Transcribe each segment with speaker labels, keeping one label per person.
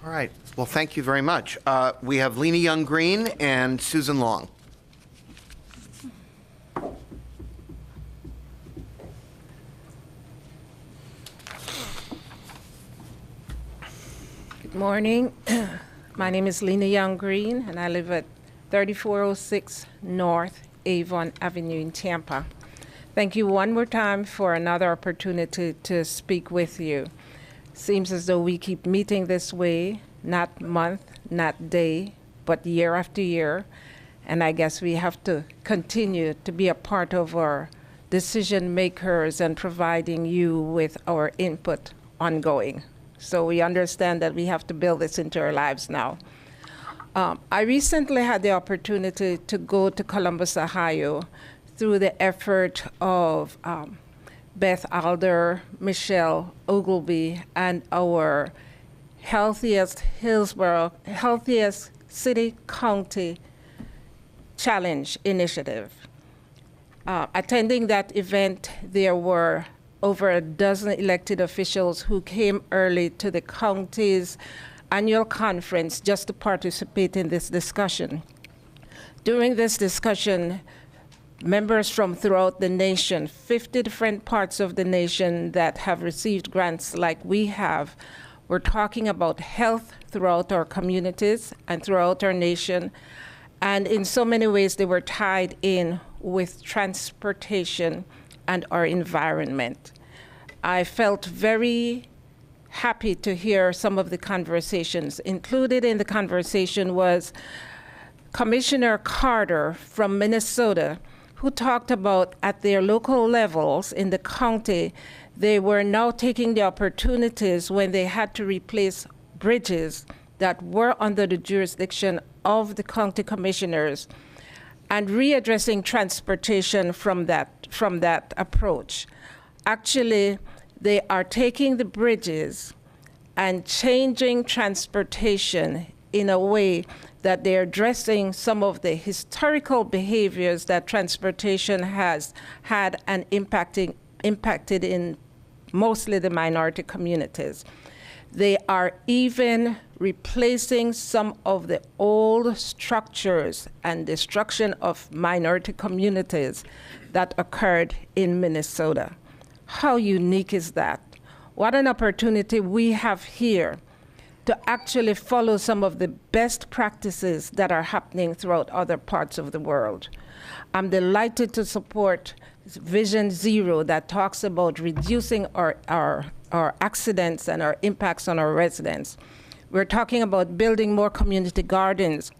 Speaker 1: All right. Well, thank you very much. We have Lena Young-Green and Susan Long.
Speaker 2: Good morning. My name is Lena Young-Green, and I live at 3406 North Avon Avenue in Tampa. Thank you one more time for another opportunity to speak with you. Seems as though we keep meeting this way, not month, not day, but year after year. And I guess we have to continue to be a part of our decision makers and providing you with our input ongoing. So we understand that we have to build this into our lives now. I recently had the opportunity to go to Columbus, Ohio, through the effort of Beth Alder, Michelle Ogilvy, and our Healthiest City County Challenge initiative. Attending that event, there were over a dozen elected officials who came early to the county's annual conference just to participate in this discussion. During this discussion, members from throughout the nation, 50 different parts of the nation that have received grants like we have, were talking about health throughout our communities and throughout our nation. And in so many ways, they were tied in with transportation and our environment. I felt very happy to hear some of the conversations. Included in the conversation was Commissioner Carter from Minnesota, who talked about at their local levels in the county, they were now taking the opportunities when they had to replace bridges that were under the jurisdiction of the county commissioners and readdressing transportation from that approach. Actually, they are taking the bridges and changing transportation in a way that they're addressing some of the historical behaviors that transportation has had and impacted in mostly the minority communities. They are even replacing some of the old structures and destruction of minority communities that occurred in Minnesota. How unique is that? What an opportunity we have here to actually follow some of the best practices that are happening throughout other parts of the world. I'm delighted to support Vision Zero that talks about reducing our accidents and our impacts on our residents. We're talking about building more community gardens,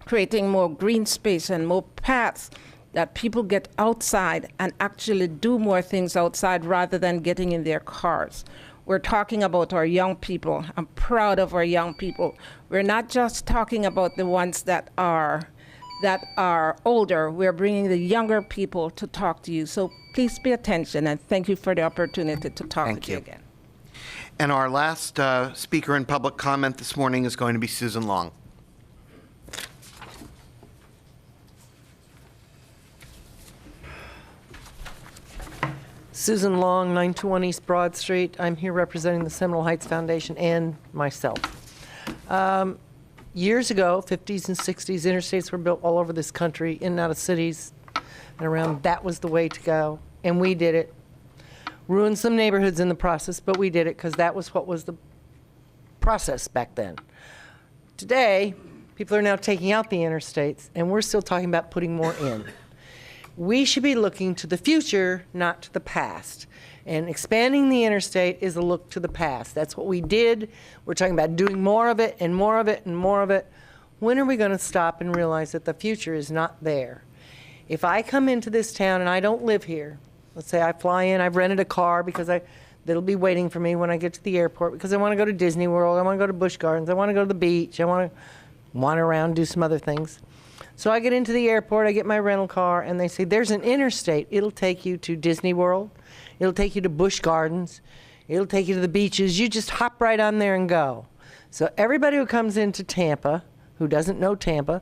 Speaker 2: creating more green space and more paths that people get outside and actually do more things outside rather than getting in their cars. We're talking about our young people. I'm proud of our young people. We're not just talking about the ones that are older. We're bringing the younger people to talk to you. So please pay attention, and thank you for the opportunity to talk with you again.
Speaker 1: And our last speaker in public comment this morning is going to be Susan Long.
Speaker 3: Susan Long, 921 East Broad Street. I'm here representing the Seminole Heights Foundation and myself. Years ago, 50s and 60s, interstates were built all over this country, in and out of cities and around. That was the way to go, and we did it. Ruined some neighborhoods in the process, but we did it because that was what was the process back then. Today, people are now taking out the interstates, and we're still talking about putting more in. We should be looking to the future, not to the past. And expanding the interstate is a look to the past. That's what we did. We're talking about doing more of it and more of it and more of it. When are we going to stop and realize that the future is not there? If I come into this town and I don't live here, let's say I fly in, I've rented a car because that'll be waiting for me when I get to the airport because I want to go to Disney World, I want to go to Busch Gardens, I want to go to the beach, I want to wander around, do some other things. So I get into the airport, I get my rental car, and they say, there's an interstate. It'll take you to Disney World. It'll take you to Busch Gardens. It'll take you to the beaches. You just hop right on there and go. So everybody who comes into Tampa, who doesn't know Tampa,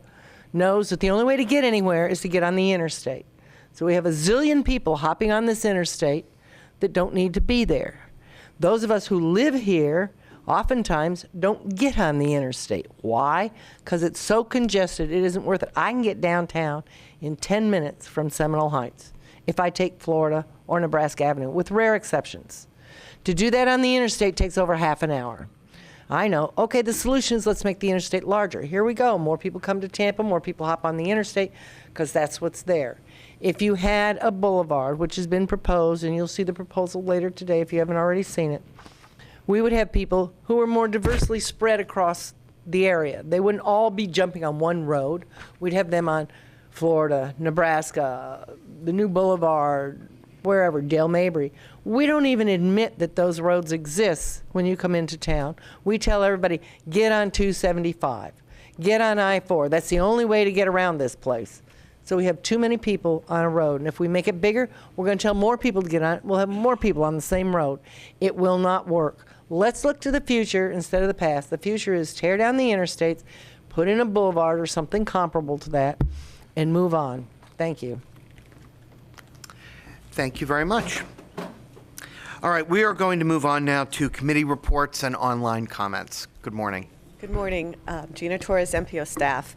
Speaker 3: knows that the only way to get anywhere is to get on the interstate. So we have a zillion people hopping on this interstate that don't need to be there. Those of us who live here oftentimes don't get on the interstate. Why? Because it's so congested, it isn't worth it. I can get downtown in 10 minutes from Seminole Heights if I take Florida or Nebraska Avenue, with rare exceptions. To do that on the interstate takes over half an hour. I know. Okay, the solution is let's make the interstate larger. Here we go. More people come to Tampa, more people hop on the interstate because that's what's there. If you had a boulevard, which has been proposed, and you'll see the proposal later today if you haven't already seen it, we would have people who are more diversely spread across the area. They wouldn't all be jumping on one road. We'd have them on Florida, Nebraska, the new boulevard, wherever, Dale Mabry. We don't even admit that those roads exist when you come into town. We tell everybody, get on 275, get on I-4. That's the only way to get around this place. So we have too many people on a road, and if we make it bigger, we're going to tell more people to get on it. We'll have more people on the same road. It will not work. Let's look to the future instead of the past. The future is tear down the interstates, put in a boulevard or something comparable to that, and move on. Thank you.
Speaker 1: Thank you very much. All right, we are going to move on now to committee reports and online comments. Good morning.
Speaker 4: Good morning. Gina Torres, MPO staff.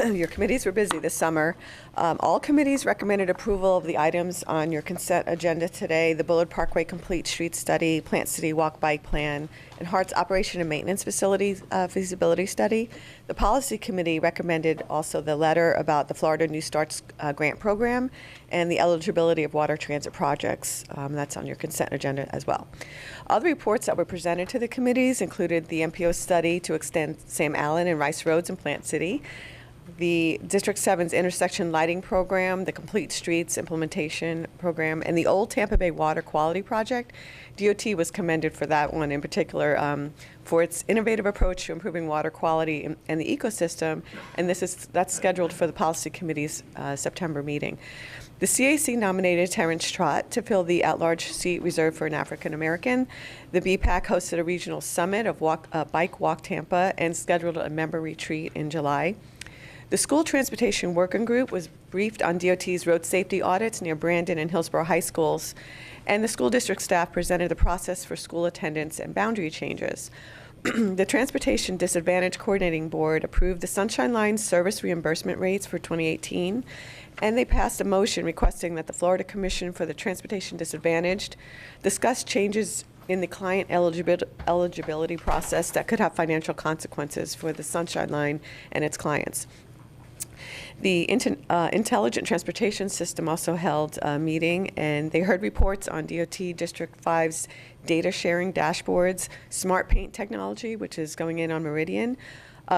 Speaker 4: Your committees were busy this summer. All committees recommended approval of the items on your consent agenda today: the Bullard Parkway Complete Street Study, Plant City Walk Bike Plan, and Hart's Operation and Maintenance Facilities Feasibility Study. The Policy Committee recommended also the letter about the Florida New Starts Grant Program and the eligibility of water transit projects. That's on your consent agenda as well. Other reports that were presented to the committees included the MPO study to extend Sam Allen and Rice Roads in Plant City, the District 7's intersection lighting program, the Complete Streets implementation program, and the Old Tampa Bay Water Quality Project. DOT was commended for that one in particular for its innovative approach to improving water quality and the ecosystem, and that's scheduled for the Policy Committee's September meeting. The CAC nominated Terrence Trott to fill the at-large seat reserved for an African American. The BPAC hosted a regional summit of Bike Walk Tampa and scheduled a member retreat in July. The School Transportation Working Group was briefed on DOT's road safety audits near Brandon and Hillsborough High Schools, and the school district staff presented the process for school attendance and boundary changes. The Transportation Disadvantage Coordinating Board approved the Sunshine Line service reimbursement rates for 2018, and they passed a motion requesting that the Florida Commission for the Transportation Disadvantaged discuss changes in the client eligibility process that could have financial consequences for the Sunshine Line and its clients. The Intelligent Transportation System also held a meeting, and they heard reports on DOT District 5's data sharing dashboards, smart paint technology, which is going in on Meridian,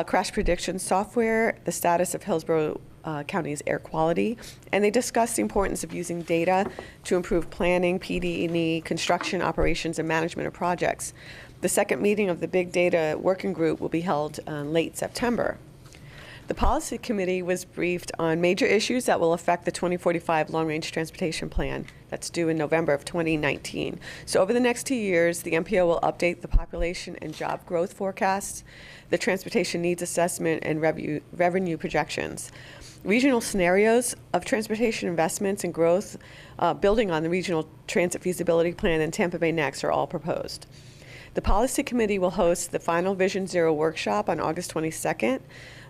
Speaker 4: crash prediction software, the status of Hillsborough County's air quality, and they discussed the importance of using data to improve planning, PD&E, construction, operations, and management of projects. The second meeting of the Big Data Working Group will be held late September. The Policy Committee was briefed on major issues that will affect the 2045 Long-Range Transportation Plan that's due in November of 2019. So over the next 2 years, the MPO will update the population and job growth forecasts, the transportation needs assessment, and revenue projections. Regional scenarios of transportation investments and growth, building on the Regional Transit Feasibility Plan and Tampa Bay Next, are all proposed. The Policy Committee will host the final Vision Zero workshop on August 22nd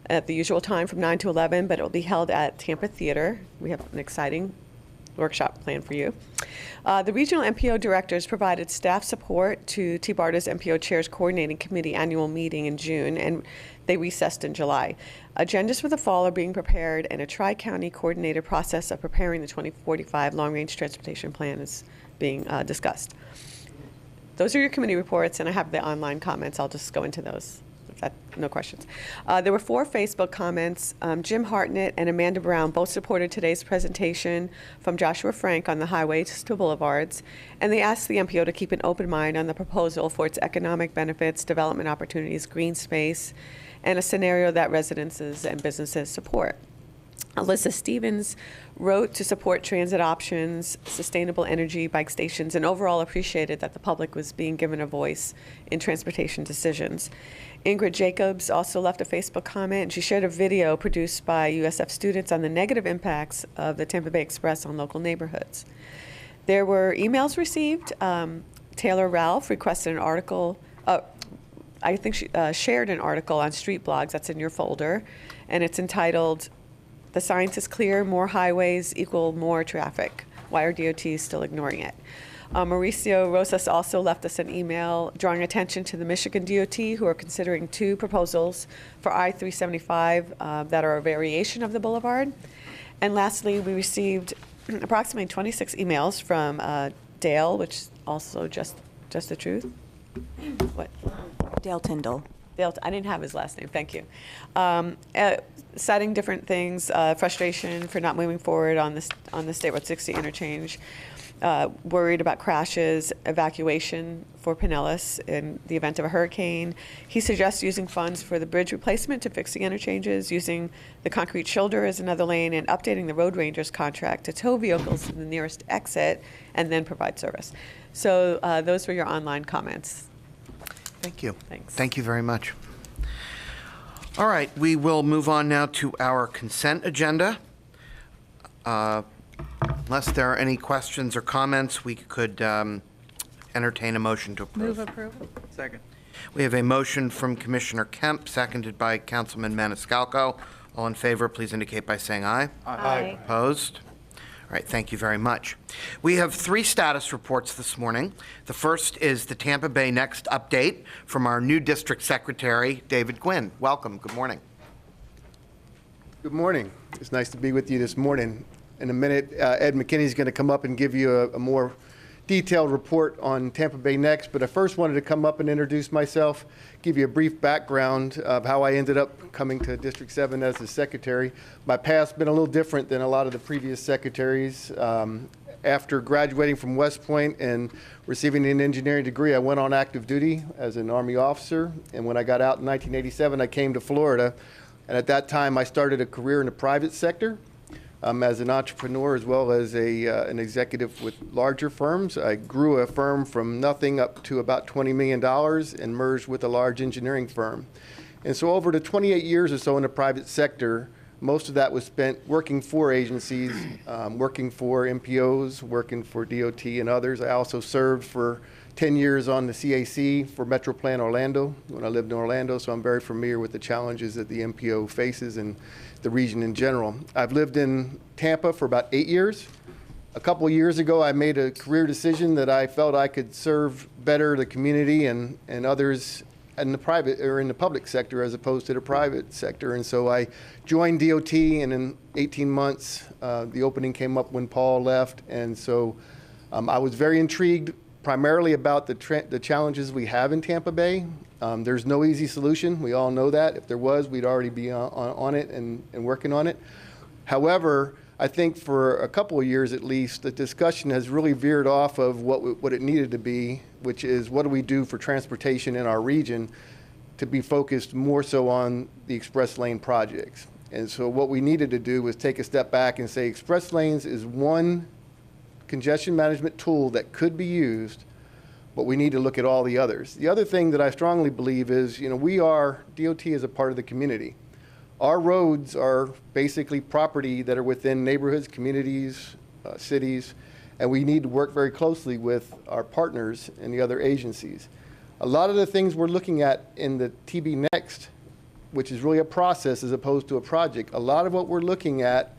Speaker 4: at the usual time from 9 to 11, but it will be held at Tampa Theater. We have an exciting workshop planned for you. The regional MPO directors provided staff support to T-BARTA's MPO Chairs Coordinating Committee annual meeting in June, and they recessed in July. Agendas for the fall are being prepared, and a tri-county coordinated process of preparing the 2045 Long-Range Transportation Plan is being discussed. Those are your committee reports, and I have the online comments. I'll just go into those. No questions. There were 4 Facebook comments. Jim Hartnett and Amanda Brown both supported today's presentation from Joshua Frank on the highways to boulevards, and they asked the MPO to keep an open mind on the proposal for its economic benefits, development opportunities, green space, and a scenario that residences and businesses support. Alyssa Stevens wrote to support transit options, sustainable energy, bike stations, and overall appreciated that the public was being given a voice in transportation decisions. Ingrid Jacobs also left a Facebook comment, and she shared a video produced by USF students on the negative impacts of the Tampa Bay Express on local neighborhoods. There were emails received. Taylor Ralph requested an article, I think she shared an article on Street Blogs that's in your folder, and it's entitled, "The Science is Clear, More Highways Equal More Traffic. Why are DOTs Still Ignoring It?" Mauricio Rosas also left us an email drawing attention to the Michigan DOT, who are considering 2 proposals for I-375 that are a variation of the boulevard. And lastly, we received approximately 26 emails from Dale, which is also just the truth. What?
Speaker 5: Dale Tyndall.
Speaker 4: Dale, I didn't have his last name, thank you. Citing different things, frustration for not moving forward on the State Road 60 interchange, worried about crashes, evacuation for Pinellas in the event of a hurricane. He suggests using funds for the bridge replacement to fix the interchanges, using the concrete shoulder as another lane, and updating the road ranger's contract to tow vehicles to the nearest exit and then provide service. So those were your online comments.
Speaker 1: Thank you.
Speaker 4: Thanks.
Speaker 1: Thank you very much. All right, we will move on now to our consent agenda. Unless there are any questions or comments, we could entertain a motion to approve.
Speaker 2: Move approval.
Speaker 6: Second.
Speaker 1: We have a motion from Commissioner Kemp, seconded by Councilman Maniscalco. All in favor, please indicate by saying aye.
Speaker 5: Aye.
Speaker 1: Opposed? All right, thank you very much. We have 3 status reports this morning. The first is the Tampa Bay Next update from our new district secretary, David Gwynn. Welcome, good morning.
Speaker 7: Good morning. It's nice to be with you this morning. In a minute, Ed McKinney is going to come up and give you a more detailed report on Tampa Bay Next, but I first wanted to come up and introduce myself, give you a brief background of how I ended up coming to District 7 as the secretary. My past's been a little different than a lot of the previous secretaries. After graduating from West Point and receiving an engineering degree, I went on active duty as an Army officer, and when I got out in 1987, I came to Florida, and at that time, I started a career in the private sector. As an entrepreneur as well as an executive with larger firms. I grew a firm from nothing up to about $20 million and merged with a large engineering firm. And so over the 28 years or so in the private sector, most of that was spent working for agencies, working for MPOs, working for DOT and others. I also served for 10 years on the CAC for Metro Plan Orlando when I lived in Orlando, so I'm very familiar with the challenges that the MPO faces and the region in general. I've lived in Tampa for about 8 years. A couple of years ago, I made a career decision that I felt I could serve better the community and others in the private or in the public sector as opposed to the private sector. And so I joined DOT, and in 18 months, the opening came up when Paul left. And so I was very intrigued primarily about the challenges we have in Tampa Bay. There's no easy solution. We all know that. If there was, we'd already be on it and working on it. However, I think for a couple of years at least, the discussion has really veered off of what it needed to be, which is what do we do for transportation in our region, to be focused more so on the express lane projects. And so what we needed to do was take a step back and say express lanes is one congestion management tool that could be used, but we need to look at all the others. The other thing that I strongly believe is, DOT is a part of the community. Our roads are basically property that are within neighborhoods, communities, cities, and we need to work very closely with our partners and the other agencies. A lot of the things we're looking at in the TB Next, which is really a process as opposed to a project, a lot of what we're looking at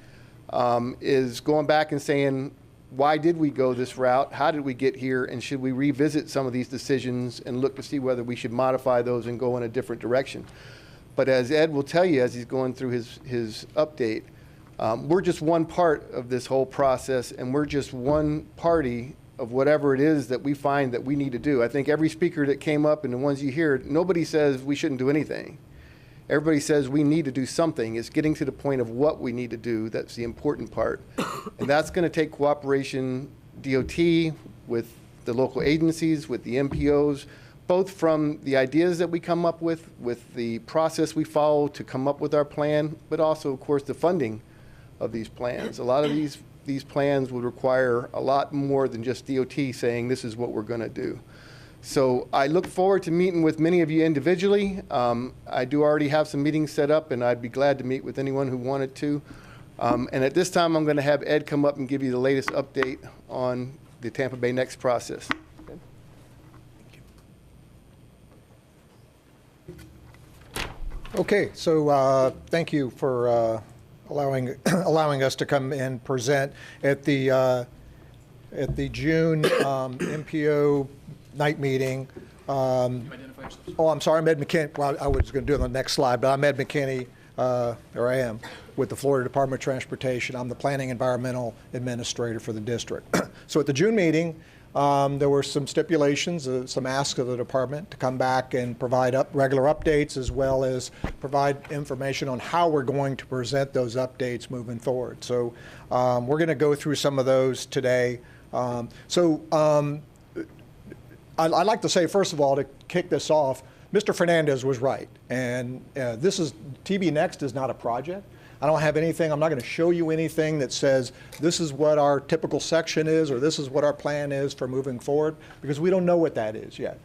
Speaker 7: is going back and saying, why did we go this route? How did we get here? And should we revisit some of these decisions and look to see whether we should modify those and go in a different direction? But as Ed will tell you as he's going through his update, we're just one part of this whole process, and we're just one party of whatever it is that we find that we need to do. I think every speaker that came up and the ones you hear, nobody says we shouldn't do anything. Everybody says we need to do something. It's getting to the point of what we need to do that's the important part. And that's going to take cooperation, DOT, with the local agencies, with the MPOs, both from the ideas that we come up with the process we follow to come up with our plan, but also, of course, the funding of these plans. A lot of these plans would require a lot more than just DOT saying this is what we're going to do. So I look forward to meeting with many of you individually. I do already have some meetings set up, and I'd be glad to meet with anyone who wanted to. And at this time, I'm going to have Ed come up and give you the latest update on the Tampa Bay Next process.
Speaker 5: Okay, so thank you for allowing us to come and present at the June MPO night meeting. Oh, I'm sorry, I'm Ed McKinney. Well, I was going to do it on the next slide, but I'm Ed McKinney. There I am with the Florida Department of Transportation. I'm the Planning Environmental Administrator for the district. So at the June meeting, there were some stipulations, some asks of the department to come back and provide regular updates, as well as provide information on how we're going to present those updates moving forward. So we're going to go through some of those today. I'd like to say, first of all, to kick this off, Mr. Fernandez was right. And TB Next is not a project. I don't have anything, I'm not going to show you anything that says this is what our typical section is or this is what our plan is for moving forward, because we don't know what that is yet.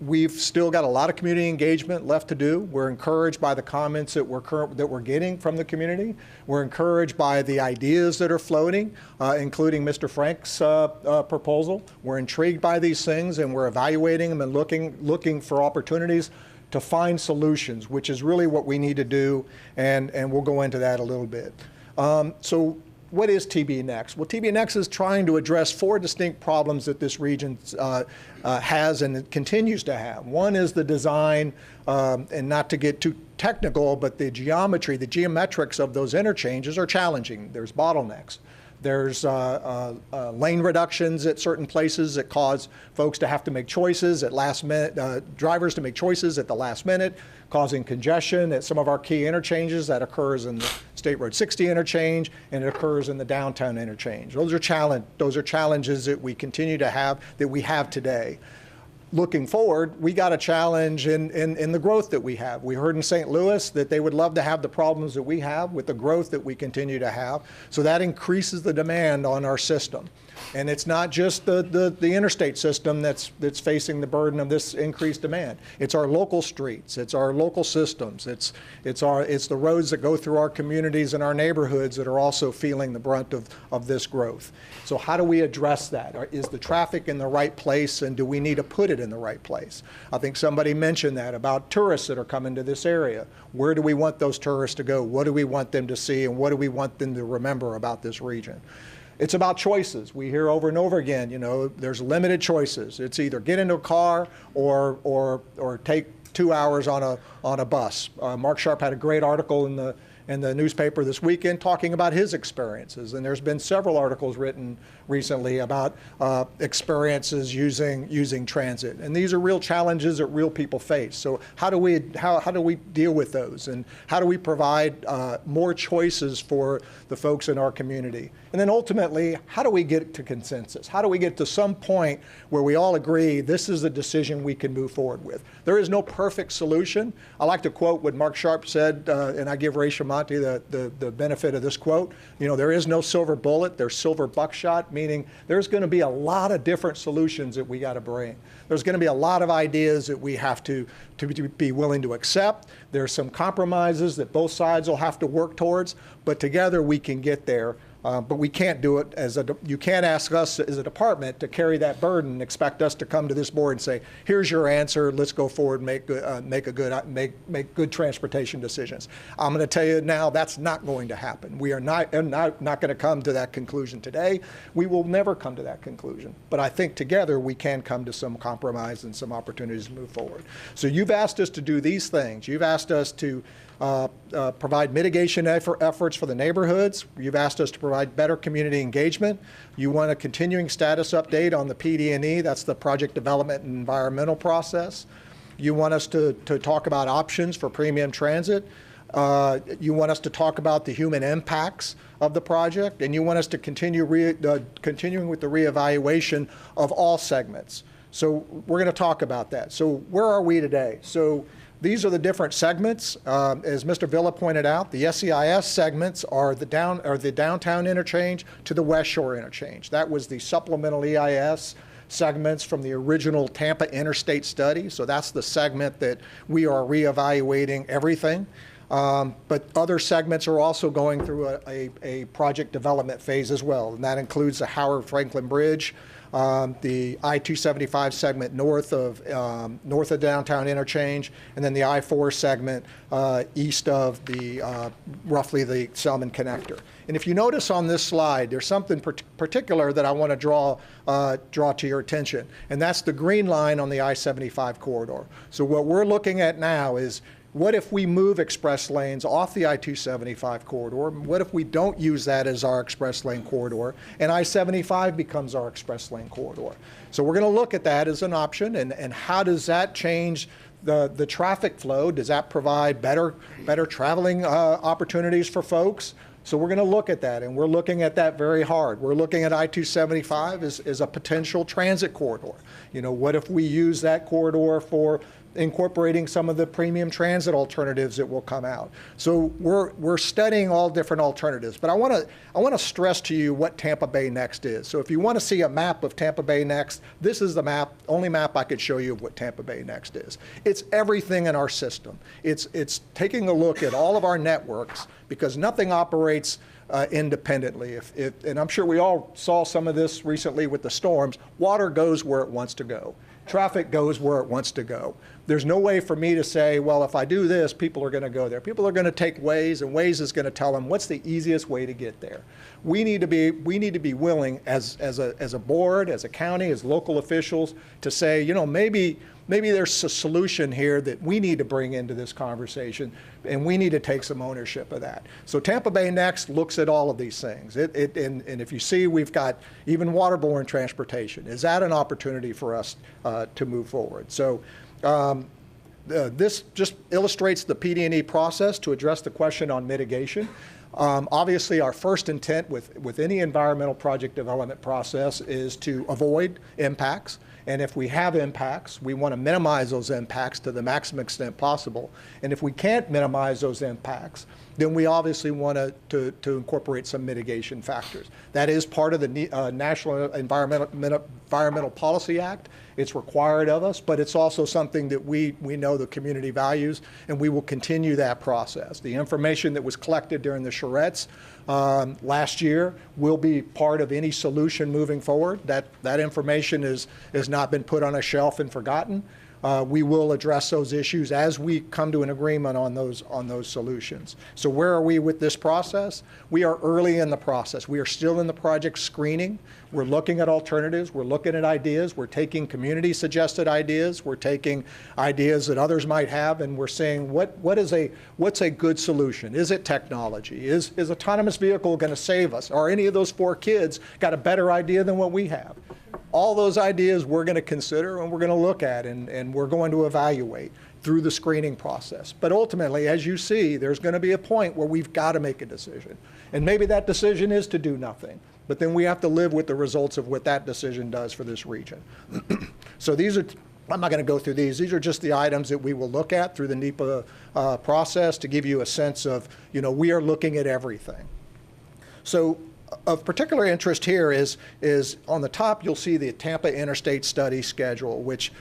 Speaker 5: We've still got a lot of community engagement left to do. We're encouraged by the comments that we're getting from the community. We're encouraged by the ideas that are floating, including Mr. Frank's proposal. We're intrigued by these things, and we're evaluating them and looking for opportunities to find solutions, which is really what we need to do, and we'll go into that a little bit. So what is TB Next? Well, TB Next is trying to address 4 distinct problems that this region has and it continues to have. One is the design, and not to get too technical, but the geometry, the geometrics of those interchanges are challenging. There's bottlenecks. There's lane reductions at certain places that cause folks to have to make choices at last minute, drivers to make choices at the last minute, causing congestion at some of our key interchanges. That occurs in the State Road 60 interchange, and it occurs in the downtown interchange. Those are challenges that we continue to have, that we have today. Looking forward, we got a challenge in the growth that we have. We heard in St. Louis that they would love to have the problems that we have with the growth that we continue to have. So that increases the demand on our system. And it's not just the interstate system that's facing the burden of this increased demand. It's our local streets. It's our local systems. It's the roads that go through our communities and our neighborhoods that are also feeling the brunt of this growth. So how do we address that? Is the traffic in the right place, and do we need to put it in the right place? I think somebody mentioned that about tourists that are coming to this area. Where do we want those tourists to go? What do we want them to see, and what do we want them to remember about this region? It's about choices. We hear over and over again, there's limited choices. It's either get into a car or take 2 hours on a bus. Mark Sharp had a great article in the newspaper this weekend talking about his experiences, and there's been several articles written recently about experiences using transit, and these are real challenges that real people face. So how do we deal with those, and how do we provide more choices for the folks in our community? And then ultimately, how do we get to consensus? How do we get to some point where we all agree this is a decision we can move forward with? There is no perfect solution. I like to quote what Mark Sharp said, and I give Ray Shamanti the benefit of this quote. There is no silver bullet, there's silver buckshot, meaning there's going to be a lot of different solutions that we got to bring. There's going to be a lot of ideas that we have to be willing to accept. There's some compromises that both sides will have to work towards, but together we can get there. But we can't do it you can't ask us as a department to carry that burden and expect us to come to this board and say, here's your answer, let's go forward and make good transportation decisions. I'm going to tell you now, that's not going to happen. We are not going to come to that conclusion today. We will never come to that conclusion. But I think together we can come to some compromise and some opportunities to move forward. So you've asked us to do these things. You've asked us to provide mitigation efforts for the neighborhoods. You've asked us to provide better community engagement. You want a continuing status update on the PD&E, that's the project development and environmental process. You want us to talk about options for premium transit. You want us to talk about the human impacts of the project, and you want us to continuing with the reevaluation of all segments. So we're going to talk about that. So where are we today? So these are the different segments. As Mr. Villa pointed out, the SEIS segments are the downtown interchange to the West Shore interchange. That was the supplemental EIS segments from the original Tampa interstate study. So that's the segment that we are reevaluating everything. But other segments are also going through a project development phase as well, and that includes the Howard Franklin Bridge, the I-275 segment north of downtown interchange, and then the I-4 segment east of the roughly the Selman connector. And if you notice on this slide, there's something particular that I want to draw to your attention, and that's the green line on the I-75 corridor. So what we're looking at now is, what if we move express lanes off the I-275 corridor? What if we don't use that as our express lane corridor, and I-75 becomes our express lane corridor? So we're going to look at that as an option, and how does that change the traffic flow? Does that provide better traveling opportunities for folks? So we're going to look at that, and we're looking at that very hard. We're looking at I-275 as a potential transit corridor. You know, what if we use that corridor for incorporating some of the premium transit alternatives that will come out? So we're studying all different alternatives. But I want to stress to you what Tampa Bay Next is. So if you want to see a map of Tampa Bay Next, this is the map, only map I could show you of what Tampa Bay Next is. It's everything in our system. It's taking a look at all of our networks, because nothing operates independently. And I'm sure we all saw some of this recently with the storms. Water goes where it wants to go. Traffic goes where it wants to go. There's no way for me to say, well, if I do this, people are going to go there. People are going to take Waze, and Waze is going to tell them what's the easiest way to get there. We need to be willing as a board, as a county, as local officials, to say, you know, maybe there's a solution here that we need to bring into this conversation, and we need to take some ownership of that. So Tampa Bay Next looks at all of these things. And if you see, we've got even waterborne transportation. Is that an opportunity for us to move forward? So this just illustrates the PD&E process to address the question on mitigation. Obviously, our first intent with any environmental project development process is to avoid impacts. And if we have impacts, we want to minimize those impacts to the maximum extent possible. And if we can't minimize those impacts, then we obviously want to incorporate some mitigation factors. That is part of the National Environmental Policy Act. It's required of us, but it's also something that we know the community values, and we will continue that process. The information that was collected during the charrettes last year will be part of any solution moving forward. That information has not been put on a shelf and forgotten. We will address those issues as we come to an agreement on those solutions. So where are we with this process? We are early in the process. We are still in the project screening. We're looking at alternatives. We're looking at ideas. We're taking community-suggested ideas. We're taking ideas that others might have, and we're saying what's a good solution? Is it technology? Is autonomous vehicle going to save us? Are any of those 4 kids got a better idea than what we have? All those ideas we're going to consider, and we're going to look at, and we're going to evaluate through the screening process. But ultimately, as you see, there's going to be a point where we've got to make a decision. And maybe that decision is to do nothing. But then we have to live with the results of what that decision does for this region. So these are, I'm not going to go through these. These are just the items that we will look at through the NEPA process to give you a sense of, you know, we are looking at everything. So of particular interest here is on the top, you'll see the Tampa Interstate Study Schedule, which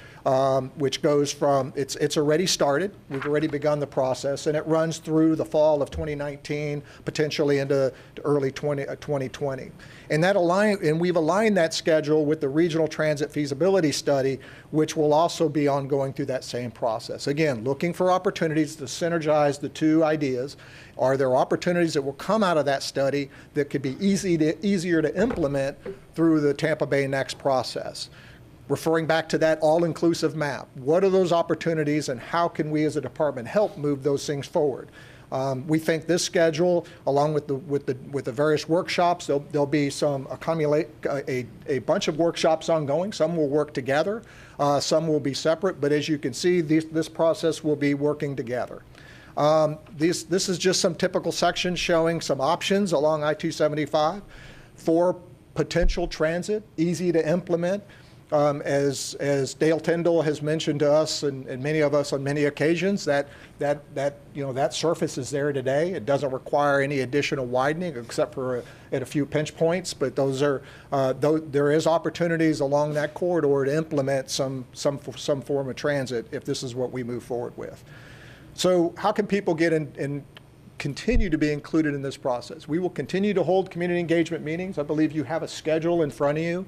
Speaker 5: goes from, it's already started. We've already begun the process, and it runs through the fall of 2019, potentially into early 2020. And we've aligned that schedule with the Regional Transit Feasibility Study, which will also be ongoing through that same process. Again, looking for opportunities to synergize the two ideas. Are there opportunities that will come out of that study that could be easier to implement through the Tampa Bay Next process? Referring back to that all-inclusive map, what are those opportunities, and how can we as a department help move those things forward? We think this schedule, along with the various workshops, there'll be some a bunch of workshops ongoing. Some will work together, some will be separate. But as you can see, this process will be working together. This is just some typical sections showing some options along I-275 for potential transit, easy to implement. As Dale Tyndall has mentioned to us and many of us on many occasions, that surface is there today. It doesn't require any additional widening except for at a few pinch points. But there is opportunities along that corridor to implement some form of transit if this is what we move forward with. So how can people get in and continue to be included in this process? We will continue to hold community engagement meetings. I believe you have a schedule in front of you.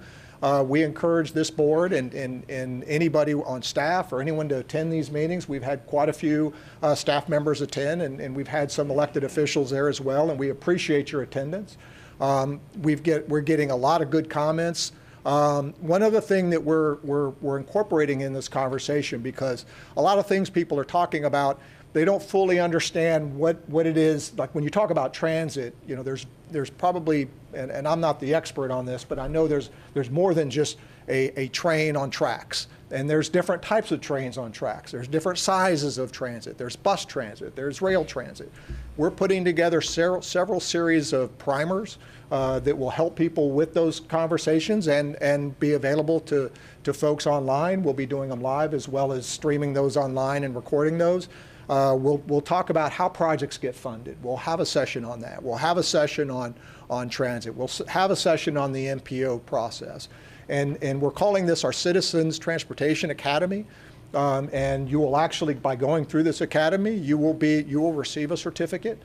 Speaker 5: We encourage this board and anybody on staff or anyone to attend these meetings. We've had quite a few staff members attend, and we've had some elected officials there as well, and we appreciate your attendance. We're getting a lot of good comments. One other thing that we're incorporating in this conversation, because a lot of things people are talking about, they don't fully understand what it is. Like when you talk about transit, you know, there's probably, and I'm not the expert on this, but I know there's more than just a train on tracks. And there's different types of trains on tracks. There's different sizes of transit. There's bus transit. There's rail transit. We're putting together several series of primers that will help people with those conversations and be available to folks online. We'll be doing them live as well as streaming those online and recording those. We'll talk about how projects get funded. We'll have a session on that. We'll have a session on transit. We'll have a session on the MPO process. And we're calling this our Citizens Transportation Academy. And you will actually, by going through this academy, you will receive a certificate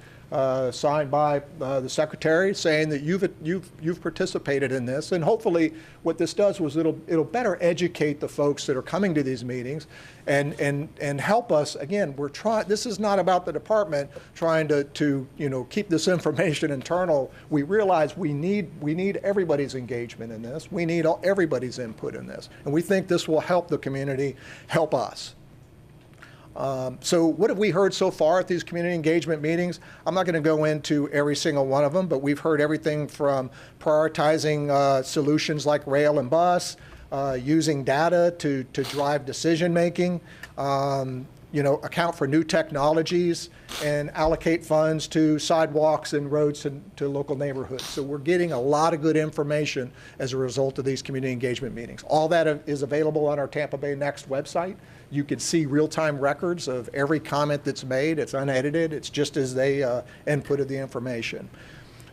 Speaker 5: signed by the secretary saying that you've participated in this. And hopefully what this does was it'll better educate the folks that are coming to these meetings and help us. Again, this is not about the department trying to keep this information internal. We realize we need everybody's engagement in this. We need everybody's input in this. And we think this will help the community help us. So what have we heard so far at these community engagement meetings? I'm not going to go into every single one of them, but we've heard everything from prioritizing solutions like rail and bus, using data to drive decision making, account for new technologies, and allocate funds to sidewalks and roads to local neighborhoods. So we're getting a lot of good information as a result of these community engagement meetings. All that is available on our Tampa Bay Next website. You can see real-time records of every comment that's made. It's unedited. It's just as they inputted the information.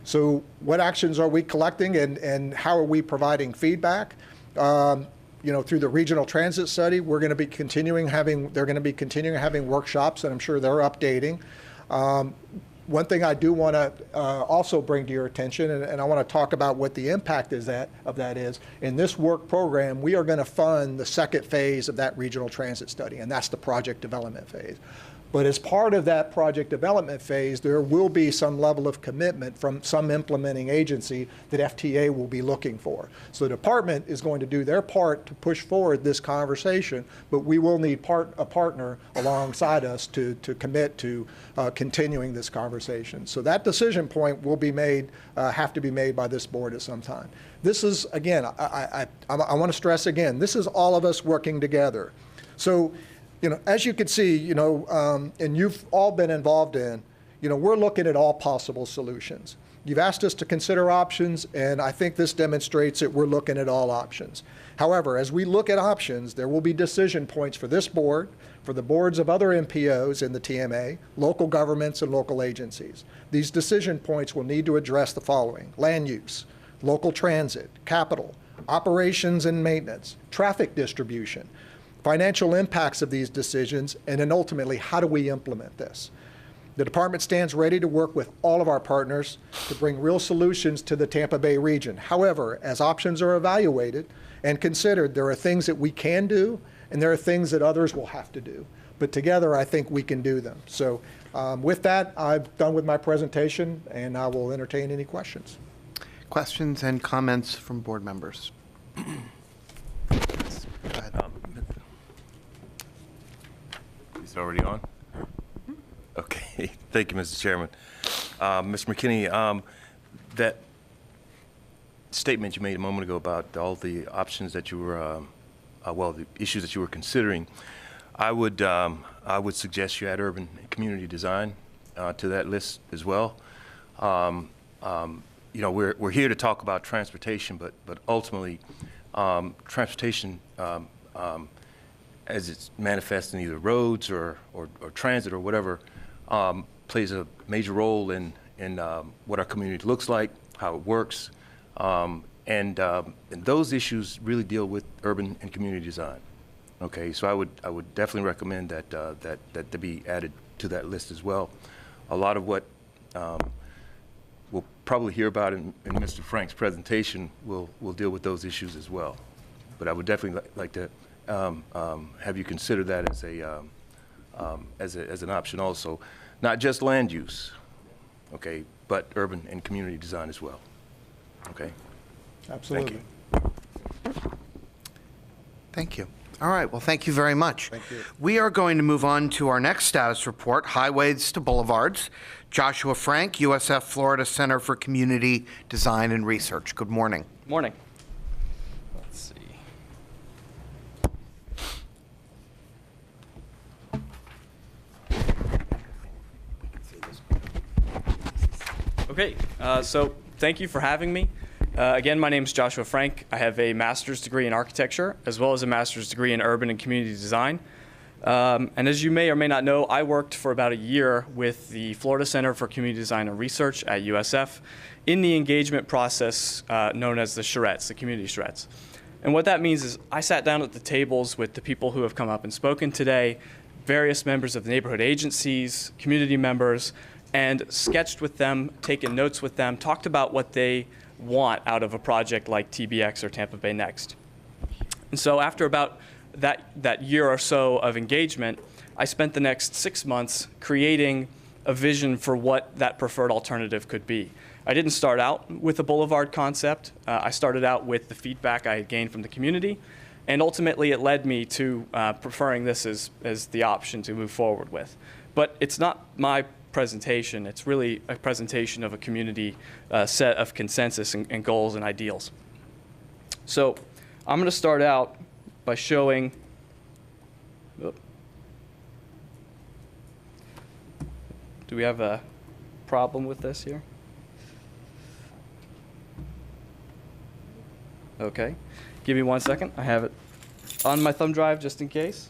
Speaker 5: So what actions are we collecting and how are we providing feedback? Through the regional transit study, they're going to be continuing having workshops, and I'm sure they're updating. One thing I do want to also bring to your attention, and I want to talk about what the impact of that is. In this work program, we are going to fund the second phase of that regional transit study, and that's the project development phase. But as part of that project development phase, there will be some level of commitment from some implementing agency that FTA will be looking for. So the department is going to do their part to push forward this conversation, but we will need a partner alongside us to commit to continuing this conversation. So that decision point will be made, have to be made by this board at some time. This is, again, I want to stress again, this is all of us working together. So, as you can see, and you've all been involved in, we're looking at all possible solutions. You've asked us to consider options, and I think this demonstrates that we're looking at all options. However, as we look at options, there will be decision points for this board, for the boards of other MPOs in the TMA, local governments, and local agencies. These decision points will need to address the following: land use, local transit, capital, operations and maintenance, traffic distribution, financial impacts of these decisions, and then ultimately, how do we implement this? The department stands ready to work with all of our partners to bring real solutions to the Tampa Bay region. However, as options are evaluated and considered, there are things that we can do, and there are things that others will have to do. But together, I think we can do them. So with that, I'm done with my presentation, and I will entertain any questions.
Speaker 1: Questions and comments from board members? Go ahead.
Speaker 6: Is it already on? Okay, thank you, Mr. Chairman. Mr. McKinney, that statement you made a moment ago about all the options that you were, the issues that you were considering, I would suggest you add urban and community design to that list as well. We're here to talk about transportation, but ultimately, transportation as it's manifest in either roads or transit or whatever, plays a major role in what our community looks like, how it works, and those issues really deal with urban and community design. Okay, so I would definitely recommend that be added to that list as well. A lot of what we'll probably hear about in Mr. Frank's presentation will deal with those issues as well. But I would definitely like to have you consider that as an option also, not just land use, okay, but urban and community design as well. Okay.
Speaker 5: Absolutely.
Speaker 1: Thank you. All right, well, thank you very much.
Speaker 5: Thank you.
Speaker 1: We are going to move on to our next status report, Highways to Boulevards. Joshua Frank, USF Florida Center for Community Design and Research. Good morning.
Speaker 8: Morning. Let's see. Okay, so thank you for having me. Again, my name is Joshua Frank. I have a master's degree in architecture as well as a master's degree in urban and community design. And as you may or may not know, I worked for about a year with the Florida Center for Community Design and Research at USF in the engagement process known as the charrettes, the community charrettes. And what that means is I sat down at the tables with the people who have come up and spoken today, various members of the neighborhood agencies, community members, and sketched with them, taken notes with them, talked about what they want out of a project like TBX or Tampa Bay Next. And so after about that year or so of engagement, I spent the next 6 months creating a vision for what that preferred alternative could be. I didn't start out with a boulevard concept. I started out with the feedback I had gained from the community, and ultimately it led me to preferring this as the option to move forward with. But it's not my presentation. It's really a presentation of a community set of consensus and goals and ideals. So I'm going to start out by showing, do we have a problem with this here? Okay, give me 1 second. I have it on my thumb drive just in case.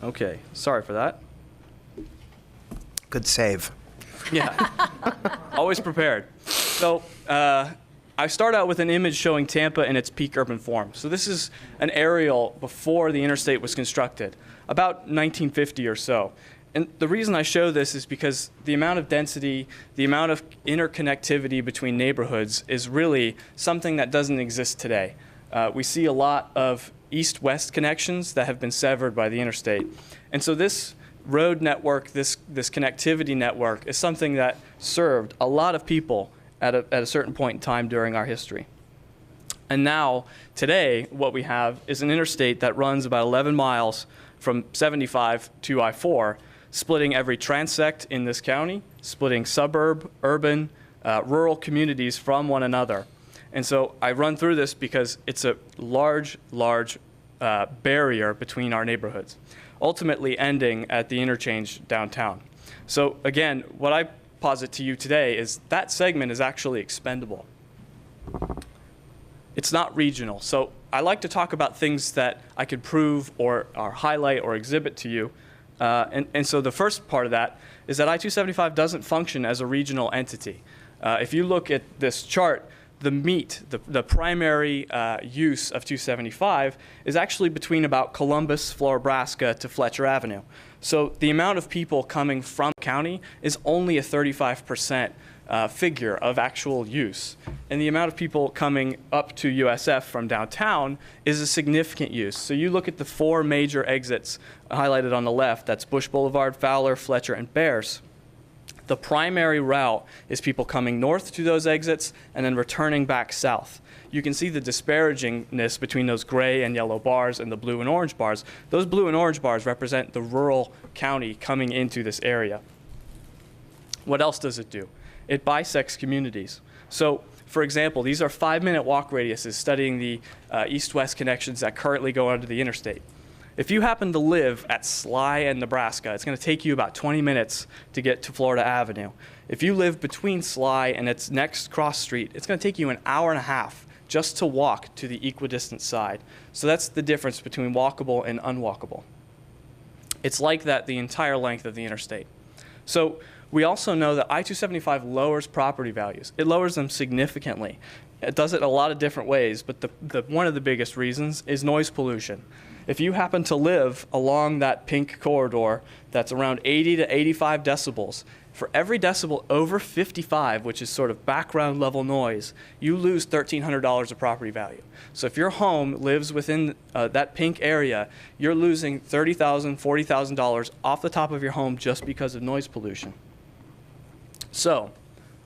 Speaker 8: Okay, sorry for that.
Speaker 1: Good save.
Speaker 8: Yeah, always prepared. So I start out with an image showing Tampa in its peak urban form. So this is an aerial before the interstate was constructed, about 1950 or so. And the reason I show this is because the amount of density, the amount of interconnectivity between neighborhoods is really something that doesn't exist today. We see a lot of east-west connections that have been severed by the interstate. And so this road network, this connectivity network, is something that served a lot of people at a certain point in time during our history. And now, today, what we have is an interstate that runs about 11 miles from 75 to I-4, splitting every transect in this county, splitting suburb, urban, rural communities from one another. And so I run through this because it's a large barrier between our neighborhoods, ultimately ending at the interchange downtown. So again, what I posit to you today is that segment is actually expendable. It's not regional. So I like to talk about things that I could prove or highlight or exhibit to you. And so the first part of that is that I-275 doesn't function as a regional entity. If you look at this chart, the primary use of 275 is actually between about Columbus, Florabraska to Fletcher Avenue. So the amount of people coming from the county is only a 35% figure of actual use. And the amount of people coming up to USF from downtown is a significant use. So you look at the 4 major exits highlighted on the left, that's Bush Boulevard, Fowler, Fletcher, and Bears. The primary route is people coming north to those exits and then returning back south. You can see the disparagingness between those gray and yellow bars and the blue and orange bars. Those blue and orange bars represent the rural county coming into this area. What else does it do? It bisects communities. So, for example, these are 5-minute walk radiuses studying the east-west connections that currently go onto the interstate. If you happen to live at Sly and Nebraska, it's going to take you about 20 minutes to get to Florida Avenue. If you live between Sly and its next cross street, it's going to take you an hour and a half just to walk to the equidistant side. So that's the difference between walkable and unwalkable. It's like that the entire length of the interstate. So We also know that I-275 lowers property values. It lowers them significantly. It does it in a lot of different ways, but one of the biggest reasons is noise pollution. If you happen to live along that pink corridor that's around 80 to 85 decibels, for every decibel over 55, which is sort of background level noise, you lose $1,300 of property value. So if your home lives within that pink area, you're losing $30,000, $40,000 off the top of your home just because of noise pollution. So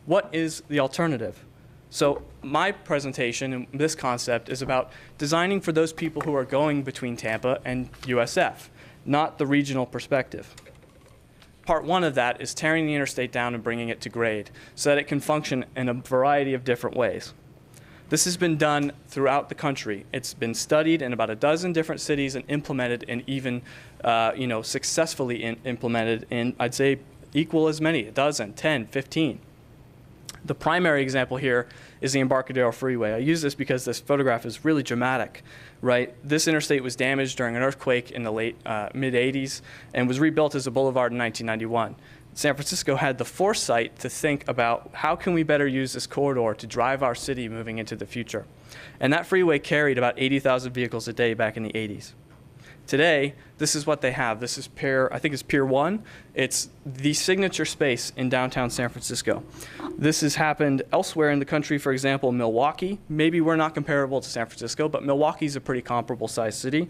Speaker 8: what is the alternative? So my presentation and this concept is about designing for those people who are going between Tampa and USF, not the regional perspective. Part one of that is tearing the interstate down and bringing it to grade so that it can function in a variety of different ways. This has been done throughout the country. It's been studied in about a dozen different cities and implemented, and even successfully implemented in, I'd say, equal as many, a dozen, 10, 15. The primary example here is the Embarcadero Freeway. I use this because this photograph is really dramatic, right? This interstate was damaged during an earthquake in the late mid-'80s and was rebuilt as a boulevard in 1991. San Francisco had the foresight to think about how can we better use this corridor to drive our city moving into the future. And that freeway carried about 80,000 vehicles a day back in the 80s. Today, this is what they have. This is I think it's Pier 1. It's the signature space in downtown San Francisco. This has happened elsewhere in the country, for example, Milwaukee. Maybe we're not comparable to San Francisco, but Milwaukee's a pretty comparable sized city.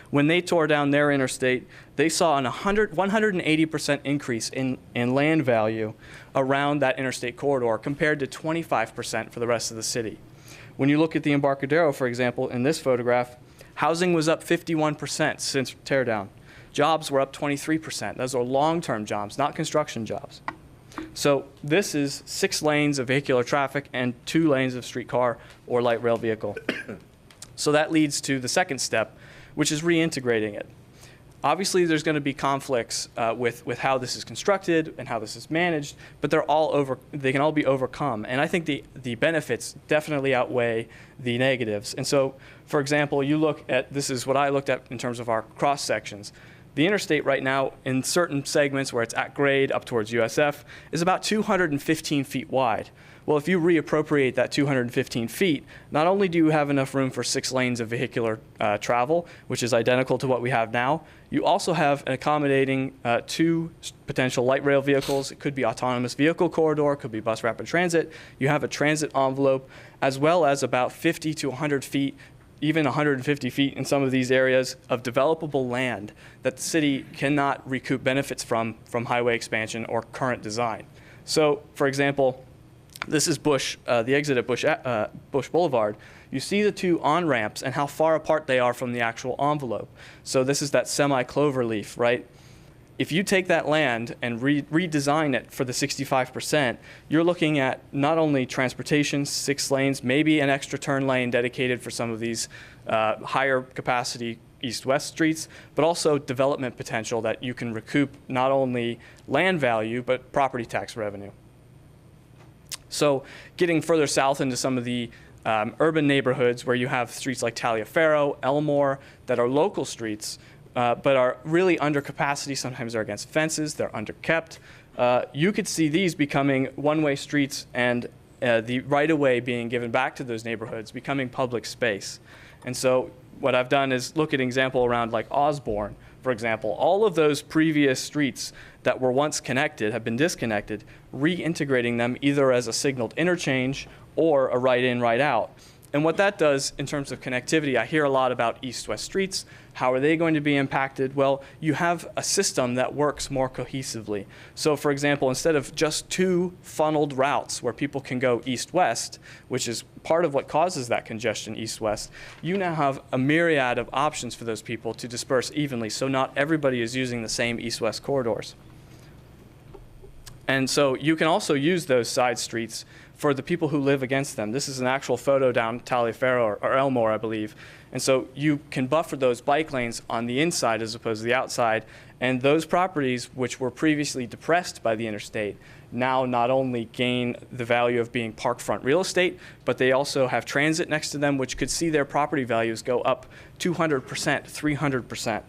Speaker 8: When they tore down their interstate, they saw an 180% increase in land value around that interstate corridor compared to 25% for the rest of the city. When you look at the Embarcadero, for example, in this photograph, housing was up 51% since teardown. Jobs were up 23%. Those are long-term jobs, not construction jobs. So this is 6 lanes of vehicular traffic and 2 lanes of streetcar or light rail vehicle. So that leads to the second step, which is reintegrating it. Obviously, there's going to be conflicts with how this is constructed and how this is managed, but they can all be overcome. And I think the benefits definitely outweigh the negatives. And so, for example, you look at, this is what I looked at in terms of our cross sections. The interstate right now, in certain segments where it's at grade up towards USF, is about 215 feet wide. Well, if you reappropriate that 215 feet, not only do you have enough room for 6 lanes of vehicular travel, which is identical to what we have now, you also have an accommodating 2 potential light rail vehicles. It could be autonomous vehicle corridor, could be bus rapid transit. You have a transit envelope, as well as about 50 to 100 feet, even 150 feet in some of these areas of developable land that the city cannot recoup benefits from highway expansion or current design. So, for example, this is Bush, the exit at Bush Boulevard. You see the 2 on-ramps and how far apart they are from the actual envelope. So this is that semi-clover leaf, right? If you take that land and redesign it for the 65%, you're looking at not only transportation, 6 lanes, maybe an extra turn lane dedicated for some of these higher capacity east-west streets, but also development potential that you can recoup not only land value, but property tax revenue. So getting further south into some of the urban neighborhoods where you have streets like Taliaferro, Elmore, that are local streets, but are really under capacity. Sometimes they're against fences, they're underkept. You could see these becoming one-way streets and the right-of-way being given back to those neighborhoods, becoming public space. And so what I've done is look at an example around like Osborne, for example. All of those previous streets that were once connected have been disconnected, reintegrating them either as a signaled interchange or a right-in, right-out. And what that does in terms of connectivity, I hear a lot about east-west streets. How are they going to be impacted? Well, you have a system that works more cohesively. So for example, instead of just 2 funneled routes where people can go east-west, which is part of what causes that congestion east-west, you now have a myriad of options for those people to disperse evenly, so not everybody is using the same east-west corridors. And so you can also use those side streets for the people who live against them. This is an actual photo down Taliaferro or Elmore, I believe. And so you can buffer those bike lanes on the inside as opposed to the outside. And those properties, which were previously depressed by the interstate, now not only gain the value of being parkfront real estate, but they also have transit next to them, which could see their property values go up 200%, 300%.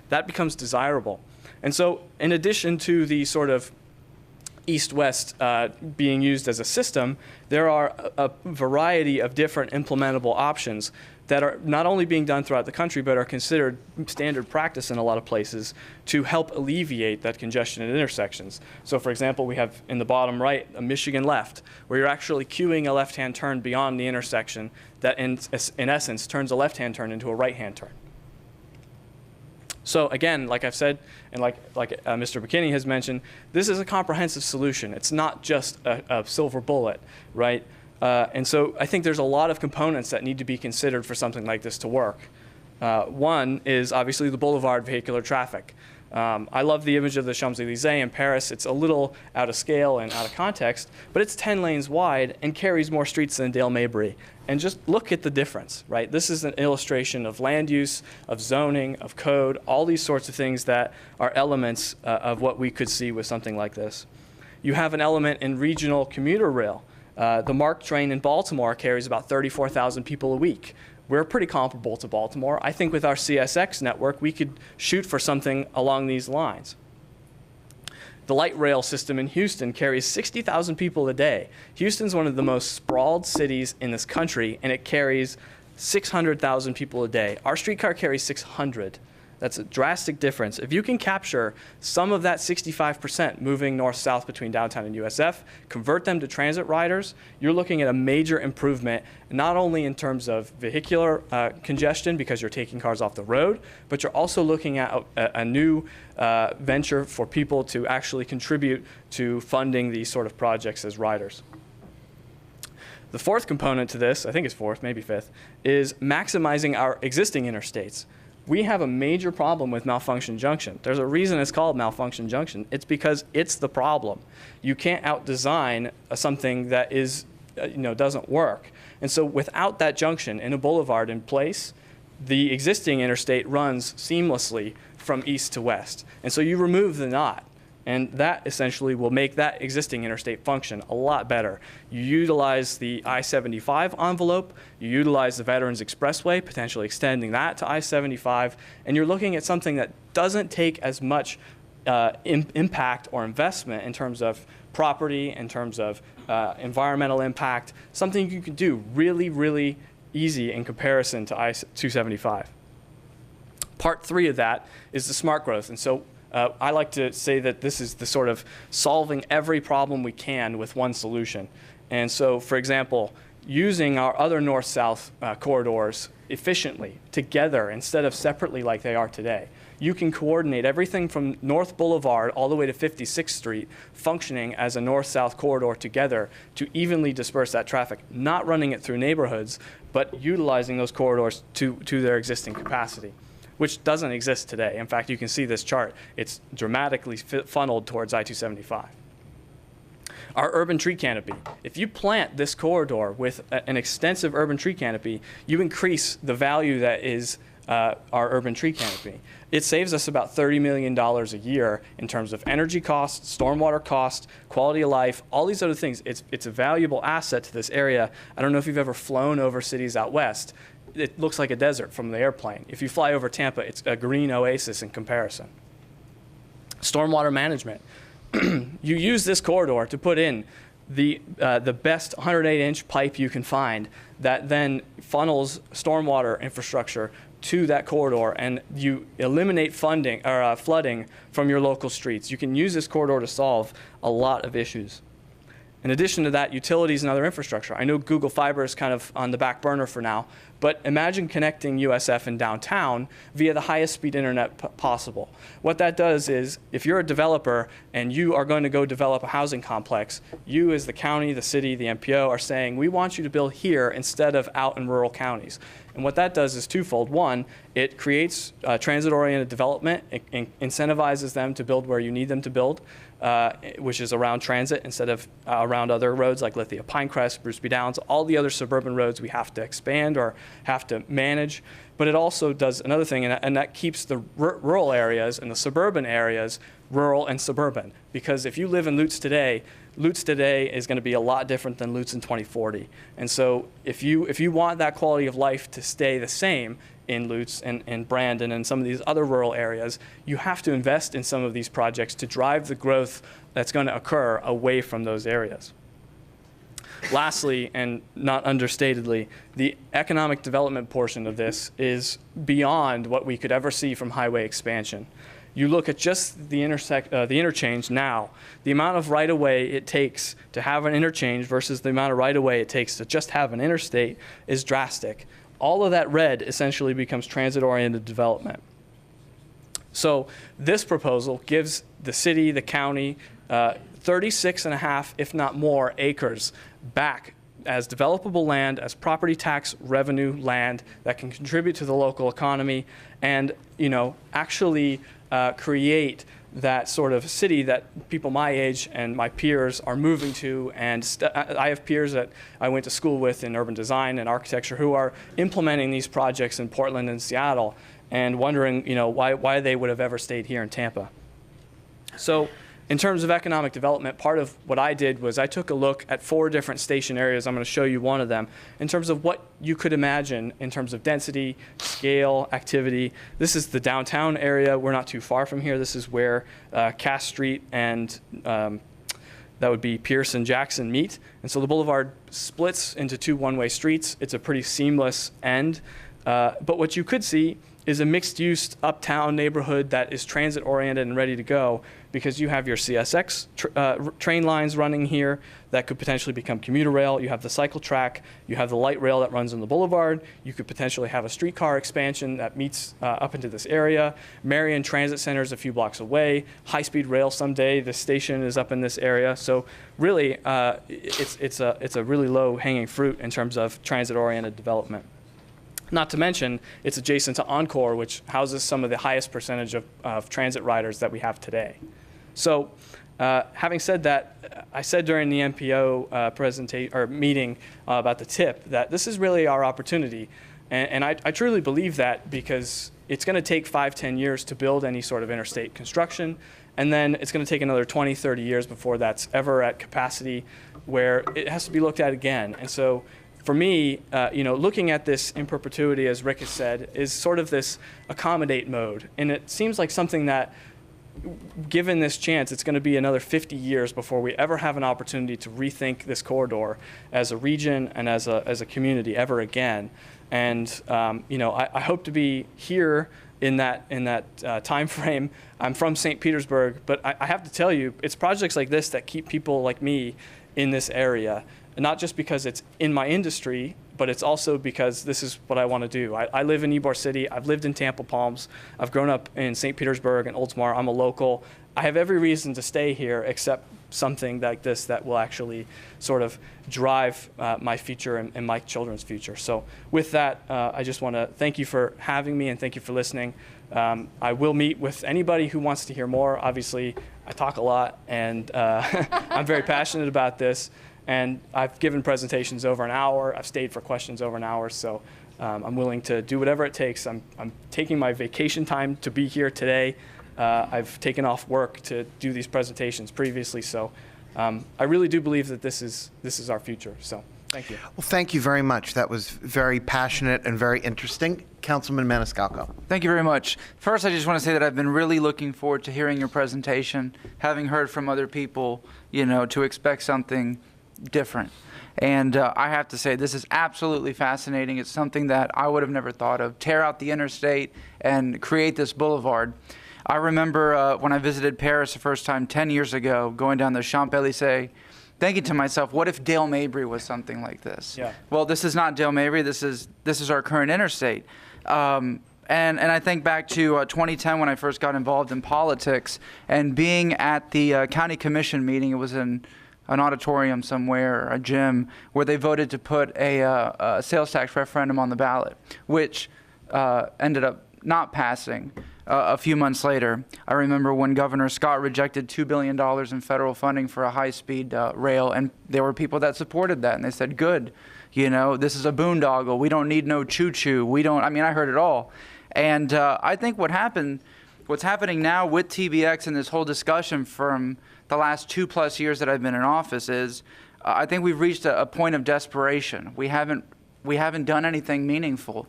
Speaker 8: That becomes desirable. And so in addition to the sort of east-west being used as a system, there are a variety of different implementable options that are not only being done throughout the country, but are considered standard practice in a lot of places to help alleviate that congestion at intersections. So for example, we have in the bottom right, a Michigan left, where you're actually queuing a left-hand turn beyond the intersection that in essence turns a left-hand turn into a right-hand turn. So again, like I've said, and like Mr. McKinney has mentioned, this is a comprehensive solution. It's not just a silver bullet, right? And so I think there's a lot of components that need to be considered for something like this to work. One is obviously the boulevard vehicular traffic. I love the image of the Champs-Élysées in Paris. It's a little out of scale and out of context, but it's 10 lanes wide and carries more streets than Dale Mabry. And just look at the difference, right? This is an illustration of land use, of zoning, of code, all these sorts of things that are elements of what we could see with something like this. You have an element in regional commuter rail. The MARC train in Baltimore carries about 34,000 people a week. We're pretty comparable to Baltimore. I think with our CSX network, we could shoot for something along these lines. The light rail system in Houston carries 60,000 people a day. Houston's one of the most sprawled cities in this country, and it carries 600,000 people a day. Our streetcar carries 600. That's a drastic difference. If you can capture some of that 65% moving north-south between downtown and USF, convert them to transit riders, you're looking at a major improvement, not only in terms of vehicular congestion because you're taking cars off the road, but you're also looking at a new venture for people to actually contribute to funding these sort of projects as riders. The fourth component to this, I think it's fourth, maybe fifth, is maximizing our existing interstates. We have a major problem with Malfunction Junction. There's a reason it's called Malfunction Junction. It's because it's the problem. You can't out-design something that is, doesn't work. And so without that junction and a boulevard in place, the existing interstate runs seamlessly from east to west. And so you remove the knot. And that essentially will make that existing interstate function a lot better. You utilize the I-75 envelope, you utilize the Veterans Expressway, potentially extending that to I-75, and you're looking at something that doesn't take as much impact or investment in terms of property, in terms of environmental impact, something you can do really, really easy in comparison to I-275. Part 3 of that is the smart growth. And so I like to say that this is the sort of solving every problem we can with one solution. And so, for example, using our other north-south corridors efficiently together instead of separately like they are today. You can coordinate everything from North Boulevard all the way to 56th Street functioning as a north-south corridor together to evenly disperse that traffic, not running it through neighborhoods, but utilizing those corridors to their existing capacity, which doesn't exist today. In fact, you can see this chart. It's dramatically funneled towards I-275. Our urban tree canopy. If you plant this corridor with an extensive urban tree canopy, you increase the value that is our urban tree canopy. It saves us about $30 million a year in terms of energy costs, stormwater costs, quality of life, all these other things. It's a valuable asset to this area. I don't know if you've ever flown over cities out west. It looks like a desert from the airplane. If you fly over Tampa, it's a green oasis in comparison. Stormwater management. You use this corridor to put in the best 108-inch pipe you can find that then funnels stormwater infrastructure to that corridor, and you eliminate flooding from your local streets. You can use this corridor to solve a lot of issues. In addition to that, utilities and other infrastructure. I know Google Fiber is kind of on the back burner for now, but imagine connecting USF and downtown via the highest speed internet possible. What that does is, if you're a developer and you are going to go develop a housing complex, you as the county, the city, the MPO are saying, we want you to build here instead of out in rural counties. And what that does is twofold. One, it creates transit-oriented development. It incentivizes them to build where you need them to build, which is around transit instead of around other roads like Lithia Pinecrest, Bruce B. Downs, all the other suburban roads we have to expand or have to manage. But it also does another thing, and that keeps the rural areas and the suburban areas rural and suburban. Because if you live in Lutz today, Lutz today is going to be a lot different than Lutz in 2040. And so if you want that quality of life to stay the same in Lutz and Brandon and some of these other rural areas, you have to invest in some of these projects to drive the growth that's going to occur away from those areas. Lastly, and not understatedly, the economic development portion of this is beyond what we could ever see from highway expansion. You look at just the interchange now, the amount of right-of-way it takes to have an interchange versus the amount of right-of-way it takes to just have an interstate is drastic. All of that red essentially becomes transit-oriented development. So this proposal gives the city, the county, 36.5, if not more, acres back as developable land, as property tax revenue land that can contribute to the local economy and, actually create that sort of city that people my age and my peers are moving to. And I have peers that I went to school with in urban design and architecture who are implementing these projects in Portland and Seattle and wondering, why they would have ever stayed here in Tampa. So in terms of economic development, part of what I did was I took a look at 4 different station areas. I'm going to show you one of them in terms of what you could imagine in terms of density, scale, activity. This is the downtown area. We're not too far from here. This is where Cass Street and that would be Pierce and Jackson meet. And so the boulevard splits into 2 one-way streets. It's a pretty seamless end. But what you could see is a mixed-use uptown neighborhood that is transit-oriented and ready to go because you have your CSX train lines running here that could potentially become commuter rail. You have the cycle track. You have the light rail that runs on the boulevard. You could potentially have a streetcar expansion that meets up into this area. Marion Transit Center is a few blocks away. High-speed rail someday. The station is up in this area. So really, it's a really low-hanging fruit in terms of transit-oriented development. Not to mention, it's adjacent to Encore, which houses some of the highest percentage of transit riders that we have today. So having said that, I said during the MPO meeting about the tip that this is really our opportunity. And I truly believe that because it's going to take 5-10 years to build any sort of interstate construction. And then it's going to take another 20-30 years before that's ever at capacity where it has to be looked at again. And so for me, looking at this in perpetuity, as Rick has said, is sort of this accommodate mode. And it seems like something that, given this chance, it's going to be another 50 years before we ever have an opportunity to rethink this corridor as a region and as a community ever again. And I hope to be here in that time frame. I'm from St. Petersburg, but I have to tell you, it's projects like this that keep people like me in this area. Not just because it's in my industry, but it's also because this is what I want to do. I live in Ybor City. I've lived in Tampa Palms. I've grown up in St. Petersburg and Oldsmar. I'm a local. I have every reason to stay here except something like this that will actually sort of drive my future and my children's future. So with that, I just want to thank you for having me and thank you for listening. I will meet with anybody who wants to hear more. Obviously, I talk a lot, and I'm very passionate about this. And I've given presentations over an hour. I've stayed for questions over an hour. So I'm willing to do whatever it takes. I'm taking my vacation time to be here today. I've taken off work to do these presentations previously. So I really do believe that this is our future. So thank you.
Speaker 1: Well, thank you very much. That was very passionate and very interesting. Councilman Maniscalco.
Speaker 9: Thank you very much. First, I just want to say that I've been really looking forward to hearing your presentation, having heard from other people, to expect something different. And I have to say, this is absolutely fascinating. It's something that I would have never thought of. Tear out the interstate and create this boulevard. I remember when I visited Paris the first time 10 years ago, going down the Champs-Élysées, thinking to myself, what if Dale Mabry was something like this?
Speaker 8: Yeah.
Speaker 9: Well, this is not Dale Mabry. This is our current interstate. And I think back to 2010 when I first got involved in politics and being at the county commission meeting. It was in an auditorium somewhere, a gym, where they voted to put a sales tax referendum on the ballot, which ended up not passing a few months later. I remember when Governor Scott rejected $2 billion in federal funding for a high-speed rail, and there were people that supported that, and they said, good, this is a boondoggle. We don't need no choo-choo. I heard it all. And I think what's happening now with TBX and this whole discussion from the last 2+ years that I've been in office is I think we've reached a point of desperation. We haven't done anything meaningful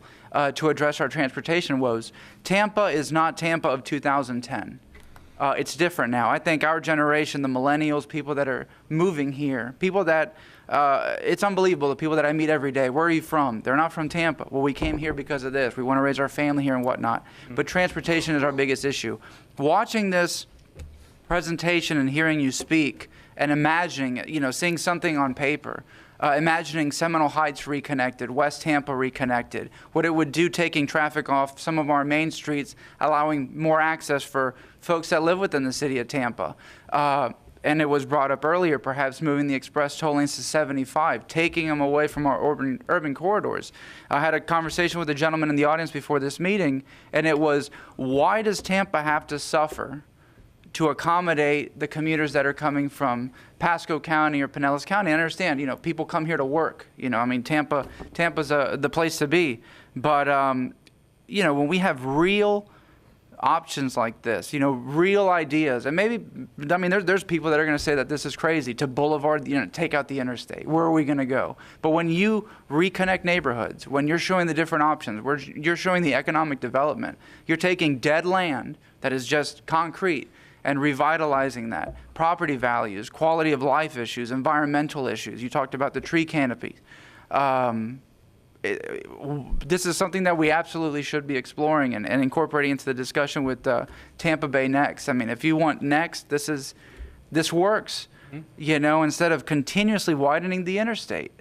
Speaker 9: to address our transportation woes. Tampa is not Tampa of 2010. It's different now. I think our generation, the millennials, people that are moving here, people that, it's unbelievable, the people that I meet every day. Where are you from? They're not from Tampa. Well, we came here because of this. We want to raise our family here and whatnot. But transportation is our biggest issue. Watching this presentation and hearing you speak and imagining, seeing something on paper, imagining Seminole Heights reconnected, West Tampa reconnected, what it would do taking traffic off some of our main streets, allowing more access for folks that live within the city of Tampa. And it was brought up earlier, perhaps moving the express toll lanes to 75, taking them away from our urban corridors. I had a conversation with a gentleman in the audience before this meeting, and it was, why does Tampa have to suffer to accommodate the commuters that are coming from Pasco County or Pinellas County? I understand, people come here to work. Tampa's the place to be. But, when we have real options like this, real ideas, and maybe, there's people that are going to say that this is crazy to boulevard, take out the interstate. Where are we going to go? But when you reconnect neighborhoods, when you're showing the different options, where you're showing the economic development, you're taking dead land that is just concrete and revitalizing that. Property values, quality of life issues, environmental issues. You talked about the tree canopy. This is something that we absolutely should be exploring and incorporating into the discussion with Tampa Bay Next. If you want Next, this works. Instead of continuously widening the interstate.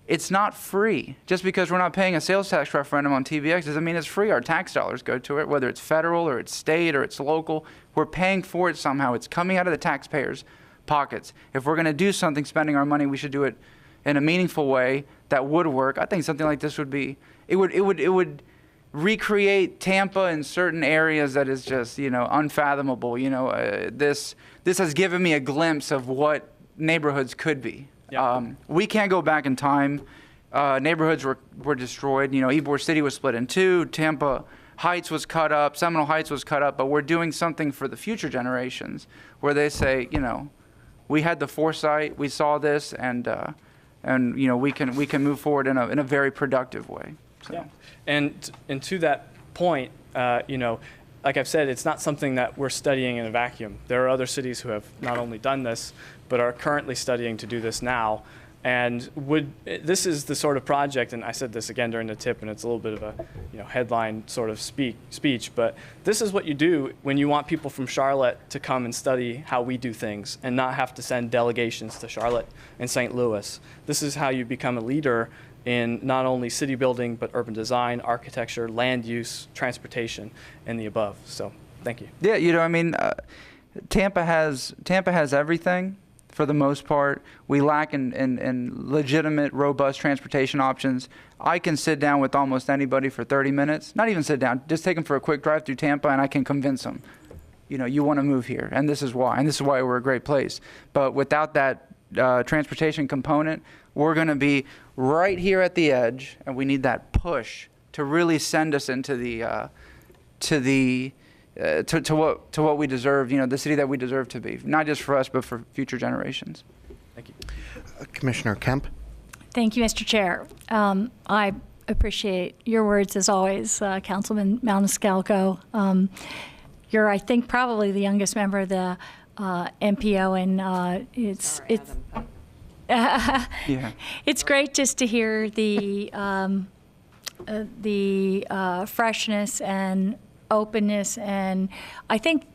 Speaker 9: It's not free. Just because we're not paying a sales tax referendum on TBX doesn't mean it's free. Our tax dollars go to it, whether it's federal or it's state or it's local. We're paying for it somehow. It's coming out of the taxpayers' pockets. If we're going to do something, spending our money, we should do it in a meaningful way that would work. I think something like this would be, it would recreate Tampa in certain areas that is just, unfathomable. This has given me a glimpse of what neighborhoods could be. Yeah. We can't go back in time. Neighborhoods were destroyed. Ybor City was split in two. Tampa Heights was cut up. Seminole Heights was cut up. But we're doing something for the future generations where they say, we had the foresight. We saw this, and we can move forward in a very productive way. So.
Speaker 8: Yeah. And to that point, like I've said, it's not something that we're studying in a vacuum. There are other cities who have not only done this, but are currently studying to do this now. And this is the sort of project, and I said this again during the tip, and it's a little bit of a headline sort of speech, but this is what you do when you want people from Charlotte to come and study how we do things and not have to send delegations to Charlotte and St. Louis. This is how you become a leader in not only city building, but urban design, architecture, land use, transportation, and the above. So thank you.
Speaker 9: Yeah, Tampa has everything. For the most part, we lack in legitimate, robust transportation options. I can sit down with almost anybody for 30 minutes, not even sit down, just take them for a quick drive through Tampa, and I can convince them, you want to move here, and this is why we're a great place. But without that transportation component, we're going to be right here at the edge, and we need that push to really send us into to what we deserve, the city that we deserve to be, not just for us, but for future generations.
Speaker 8: Thank you.
Speaker 1: Commissioner Kemp.
Speaker 10: Thank you, Mr. Chair. I appreciate your words as always, Councilman Maniscalco. You're, I think, probably the youngest member of the MPO, and it's great just to hear the freshness and openness, and I think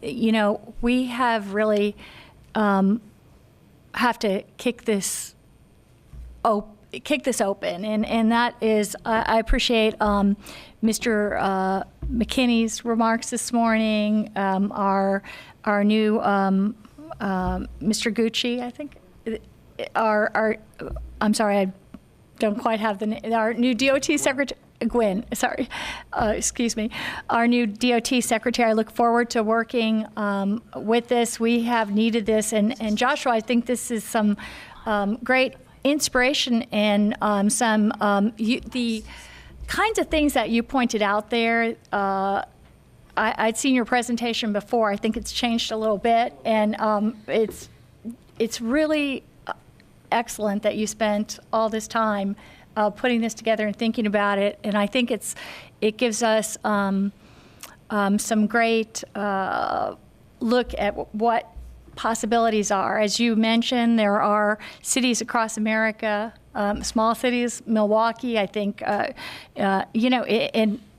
Speaker 10: we have really have to kick this open, and that is I appreciate Mr. McKinney's remarks this morning. Our new Mr. Gucci, I think, I'm sorry, I don't quite have the name. Our new DOT Secretary. Gwen, sorry, excuse me, our new DOT secretary. I look forward to working with this. We have needed this, and Joshua, I think this is some great inspiration and the kinds of things that you pointed out there. I'd seen your presentation before. I think it's changed a little bit, and it's really excellent that you spent all this time putting this together and thinking about it. And I think it gives us some great look at what possibilities are. As you mentioned, there are cities across America, small cities, Milwaukee, I think, and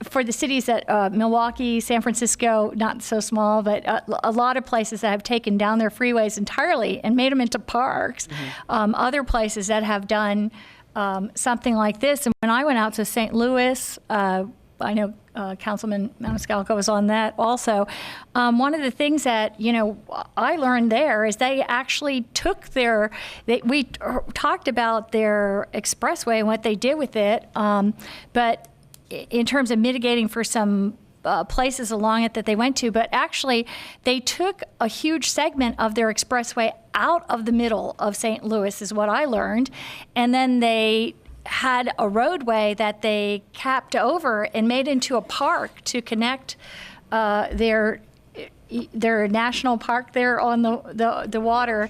Speaker 10: for the cities that Milwaukee, San Francisco, not so small, but a lot of places that have taken down their freeways entirely and made them into parks. Other places that have done something like this. And when I went out to St. Louis, I know Councilman Maniscalco was on that also. One of the things that, I learned there is they actually took we talked about their expressway and what they did with it, but in terms of mitigating for some places along it that they went to, but actually they took a huge segment of their expressway out of the middle of St. Louis is what I learned, and then they had a roadway that they capped over and made into a park to connect their national park there on the water,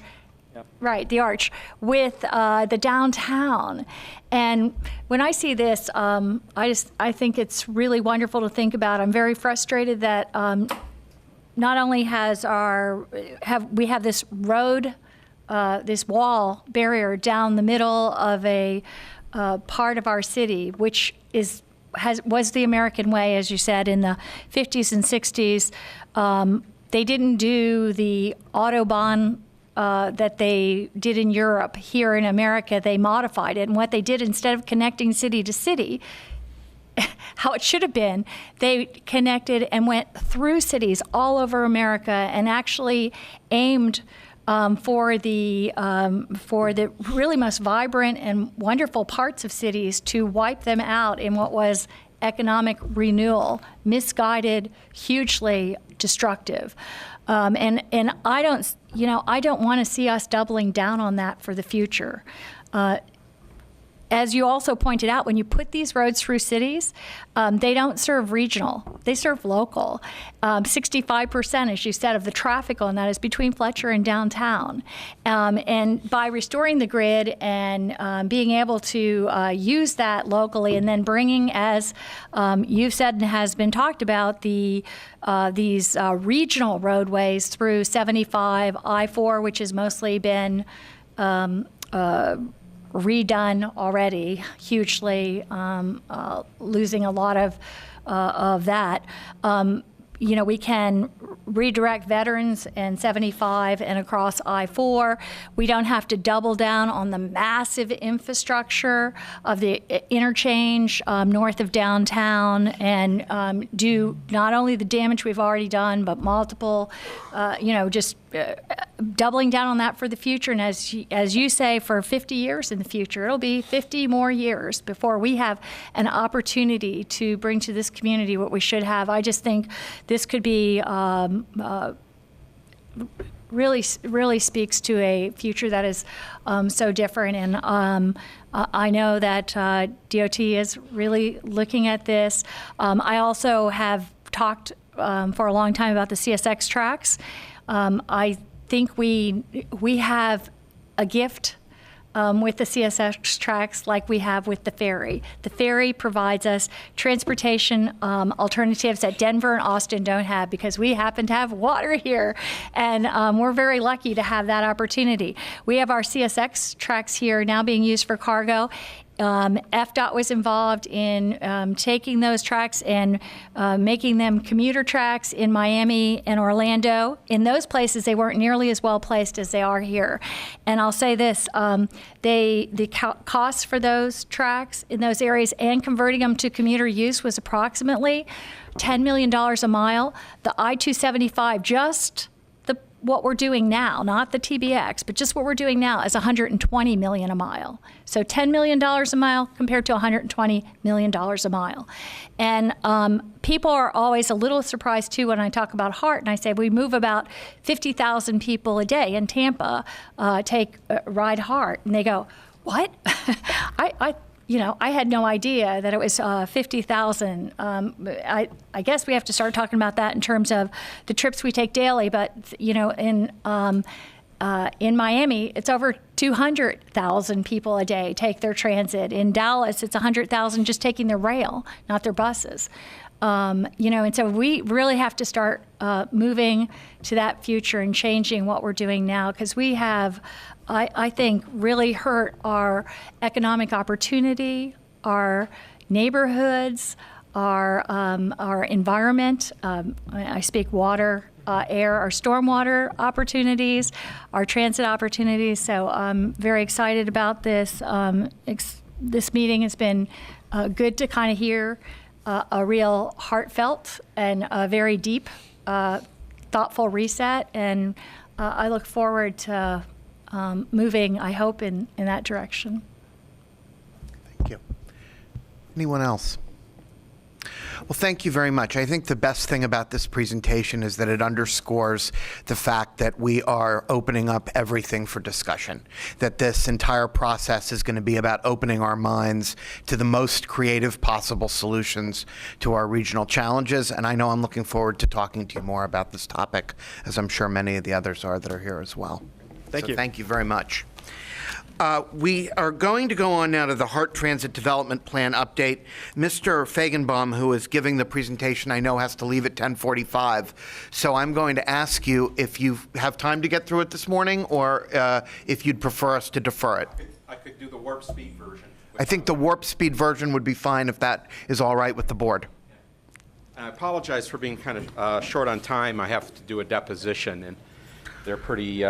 Speaker 10: yep. Right, the arch, with the downtown. And when I see this, I think it's really wonderful to think about. I'm very frustrated that not only we have this road, this wall barrier down the middle of a part of our city, which was the American way, as you said, in the 50s and 60s. They didn't do the Autobahn that they did in Europe. Here in America, they modified it. And what they did, instead of connecting city to city, how it should have been, they connected and went through cities all over America and actually aimed for the really most vibrant and wonderful parts of cities to wipe them out in what was economic renewal, misguided, hugely destructive. And I don't want to see us doubling down on that for the future. As you also pointed out, when you put these roads through cities, they don't serve regional, they serve local. 65%, as you said, of the traffic on that is between Fletcher and downtown. And by restoring the grid and being able to use that locally, and then bringing, as you've said and has been talked about, these regional roadways through 75, I-4, which has mostly been redone already, hugely losing a lot of that. We can redirect veterans and 75 and across I-4. We don't have to double down on the massive infrastructure of the interchange north of downtown and do not only the damage we've already done, but multiple, doubling down on that for the future. And as you say, for 50 years in the future, it'll be 50 more years before we have an opportunity to bring to this community what we should have. I just think this could be really speaks to a future that is so different. And I know that DOT is really looking at this. I also have talked for a long time about the CSX tracks. I think we have a gift with the CSX tracks like we have with the ferry. The ferry provides us transportation alternatives that Denver and Austin don't have because we happen to have water here. And we're very lucky to have that opportunity. We have our CSX tracks here now being used for cargo. FDOT was involved in taking those tracks and making them commuter tracks in Miami and Orlando. In those places, they weren't nearly as well placed as they are here. And I'll say this, the cost for those tracks in those areas and converting them to commuter use was approximately $10 million a mile. The I-275, just what we're doing now, not the TBX, but just what we're doing now is $120 million a mile. So $10 million a mile compared to $120 million a mile. And people are always a little surprised too when I talk about HART and I say we move about 50,000 people a day in Tampa ride HART. And they go, what? I had no idea that it was 50,000. I guess we have to start talking about that in terms of the trips we take daily. But in Miami, it's over 200,000 people a day take their transit. In Dallas, it's 100,000 just taking their rail, not their buses. And so we really have to start moving to that future and changing what we're doing now, because we have, I think, really hurt our economic opportunity, our neighborhoods, our environment. I speak water, air, our stormwater opportunities, our transit opportunities. So I'm very excited about this. This meeting has been good to kind of hear a real heartfelt and a very deep, thoughtful reset. And I look forward to moving, I hope, in that direction.
Speaker 1: Thank you. Anyone else? Well, thank you very much. I think the best thing about this presentation is that it underscores the fact that we are opening up everything for discussion, that this entire process is going to be about opening our minds to the most creative possible solutions to our regional challenges. And I know I'm looking forward to talking to you more about this topic, as I'm sure many of the others are that are here as well.
Speaker 8: Thank you.
Speaker 1: Thank you very much. We are going to go on now to the Hart Transit Development Plan update. Mr. Fagenbaum, who is giving the presentation, I know has to leave at 10:45. So I'm going to ask you if you have time to get through it this morning, or if you'd prefer us to defer it.
Speaker 11: I could do the warp speed version.
Speaker 1: I think the warp speed version would be fine if that is all right with the board.
Speaker 11: I apologize for being kind of short on time. I have to do a deposition, and they're pretty.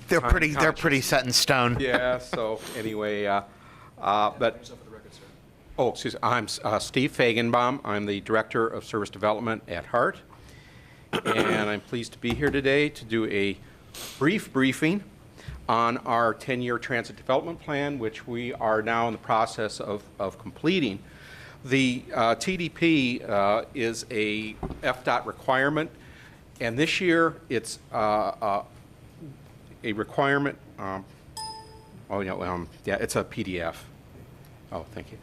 Speaker 1: They're pretty
Speaker 11: conscious.
Speaker 1: set in stone.
Speaker 11: Yeah. So anyway, but. Oh, excuse me. I'm Steve Fagenbaum. I'm the Director of Service Development at Hart, and I'm pleased to be here today to do a brief briefing on our 10-year transit development plan, which we are now in the process of completing. The TDP is a FDOT requirement, and this year it's a requirement. Yeah, it's a PDF. Oh, thank you.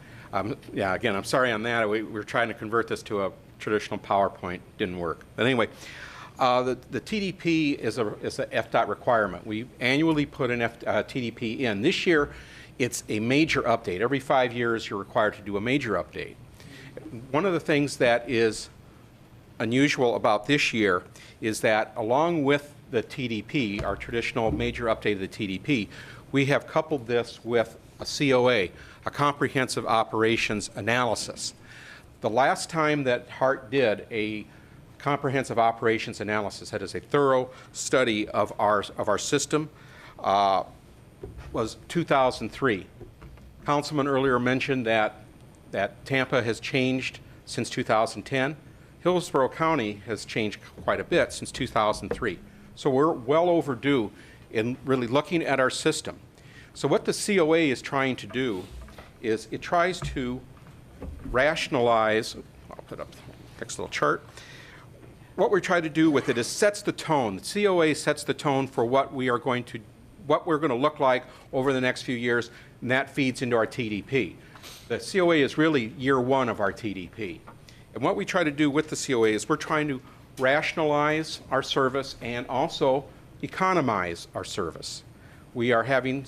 Speaker 11: Yeah, again, I'm sorry on that. We're trying to convert this to a traditional PowerPoint. Didn't work. But anyway, the TDP is a FDOT requirement. We annually put an TDP in. This year, it's a major update. Every 5 years, you're required to do a major update. One of the things that is unusual about this year is that along with the TDP, our traditional major update of the TDP, we have coupled this with a COA, a comprehensive operations analysis. The last time that Hart did a comprehensive operations analysis, that is a thorough study of our system, was 2003. Councilman earlier mentioned that Tampa has changed since 2010. Hillsborough County has changed quite a bit since 2003. So we're well overdue in really looking at our system. So what the COA is trying to do is it tries to rationalize, I'll put up the next little chart. What we're trying to do with it is sets the tone. The COA sets the tone for what we're going to look like over the next few years, and that feeds into our TDP. The COA is really year one of our TDP. And what we try to do with the COA is we're trying to rationalize our service and also economize our service. We are having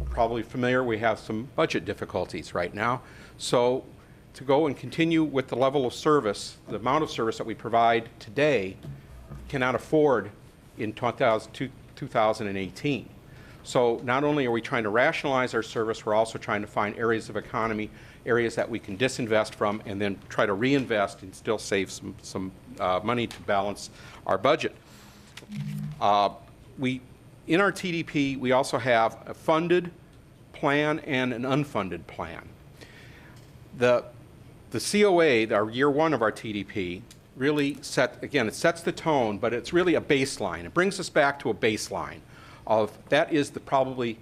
Speaker 11: probably familiar, we have some budget difficulties right now. So to go and continue with the level of service, the amount of service that we provide today cannot afford in 2018. So not only are we trying to rationalize our service, we're also trying to find areas of economy, areas that we can disinvest from, and then try to reinvest and still save some money to balance our budget. In our TDP, we also have a funded plan and an unfunded plan. The COA, our year one of our TDP, really it sets the tone, but it's really a baseline. It brings us back to a baseline of that is probably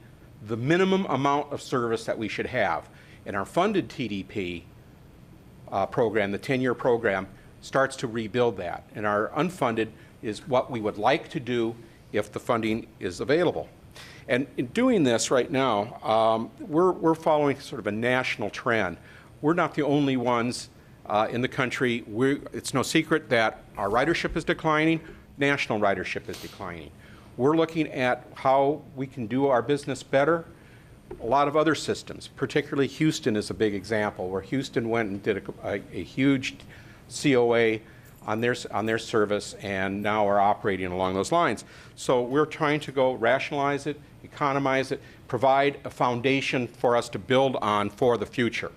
Speaker 11: the minimum amount of service that we should have. And our funded TDP program, the 10-year program, starts to rebuild that. And our unfunded is what we would like to do if the funding is available. And in doing this right now, we're following sort of a national trend. We're not the only ones in the country. It's no secret that our ridership is declining, national ridership is declining. We're looking at how we can do our business better. A lot of other systems, particularly Houston is a big example, where Houston went and did a huge COA on their service, and now are operating along those lines. So we're trying to go rationalize it, economize it, provide a foundation for us to build on for the future.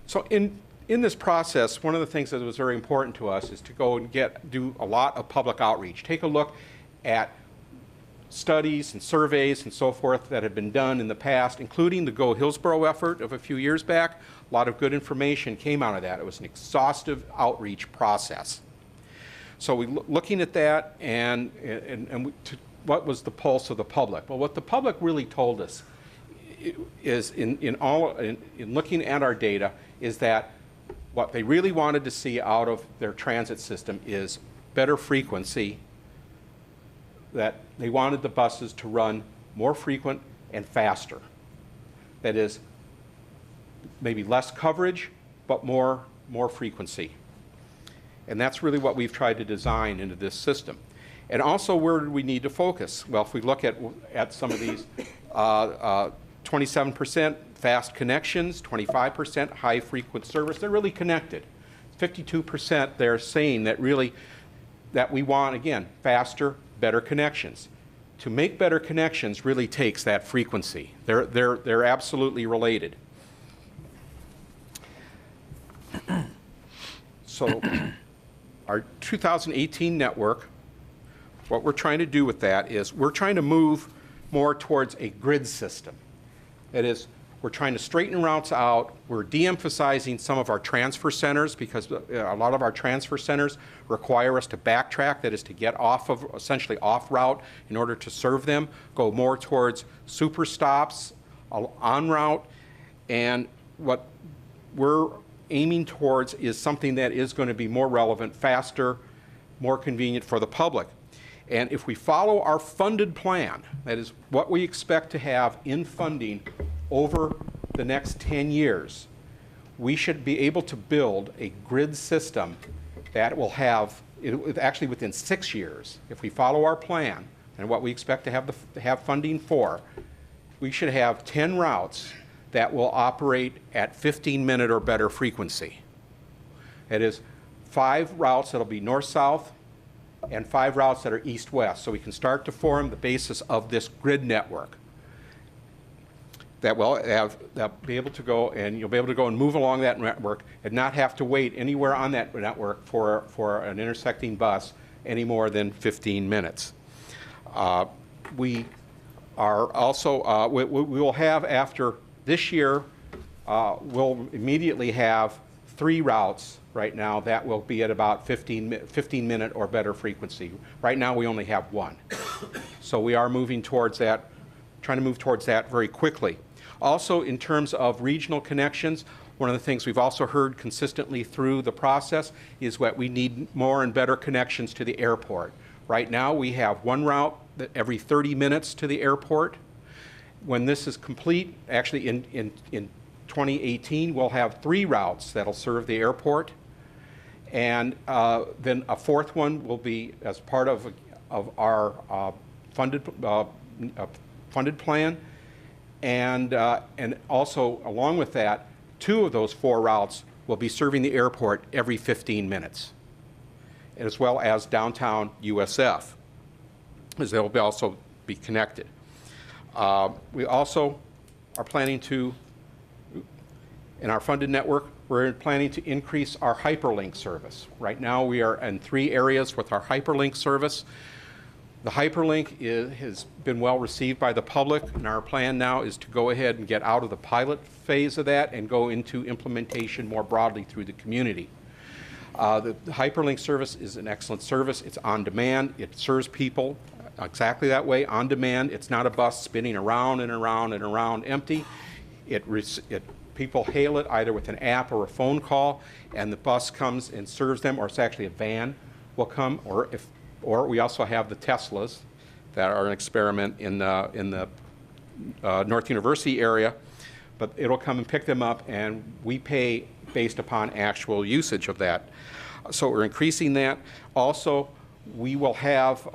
Speaker 11: So in this process, one of the things that was very important to us is to go and do a lot of public outreach. Take a look at studies and surveys and so forth that have been done in the past, including the Go Hillsborough effort of a few years back. A lot of good information came out of that. It was an exhaustive outreach process. So looking at that and what was the pulse of the public? Well, what the public really told us is in looking at our data is that what they really wanted to see out of their transit system is better frequency, that they wanted the buses to run more frequent and faster. That is, maybe less coverage, but more frequency. And that's really what we've tried to design into this system. And also, where do we need to focus? Well, if we look at some of these, 27% fast connections, 25% high frequent service, they're really connected. 52% they're saying that we want, again, faster, better connections. To make better connections really takes that frequency. They're absolutely related. So our 2018 network, what we're trying to do with that is we're trying to move more towards a grid system. That is, we're trying to straighten routes out. We're de-emphasizing some of our transfer centers because a lot of our transfer centers require us to backtrack, that is to get essentially off route in order to serve them, go more towards super stops en route. And what we're aiming towards is something that is going to be more relevant, faster, more convenient for the public. And if we follow our funded plan, that is what we expect to have in funding over the next 10 years, we should be able to build a grid system that will have, actually within 6 years, if we follow our plan and what we expect to have funding for, we should have 10 routes that will operate at 15-minute or better frequency. That is 5 routes that will be north-south and 5 routes that are east-west. So we can start to form the basis of this grid network that will be able to go, and you'll be able to go and move along that network and not have to wait anywhere on that network for an intersecting bus any more than 15 minutes. We are also, we will have after this year, we'll immediately have 3 routes right now that will be at about 15-minute or better frequency. Right now we only have 1. So we are moving towards that, trying to move towards that very quickly. Also, in terms of regional connections, one of the things we've also heard consistently through the process is that we need more and better connections to the airport. Right now we have 1 route every 30 minutes to the airport. When this is complete, actually in 2018, we'll have 3 routes that'll serve the airport. And then a 4th one will be as part of our funded plan. And also, along with that, 2 of those 4 routes will be serving the airport every 15 minutes, as well as downtown USF, as they'll also be connected. We also are planning to, in our funded network, we're planning to increase our hyperlink service. Right now we are in 3 areas with our hyperlink service. The hyperlink has been well received by the public, and our plan now is to go ahead and get out of the pilot phase of that and go into implementation more broadly through the community. The hyperlink service is an excellent service. It's on demand. It serves people exactly that way, on demand. It's not a bus spinning around and around and around empty. People hail it either with an app or a phone call, and the bus comes and serves them, or it's actually a van will come, or if or we also have the Teslas that are an experiment in the North University area, but it'll come and pick them up, and we pay based upon actual usage of that. So we're increasing that. Also, we will have,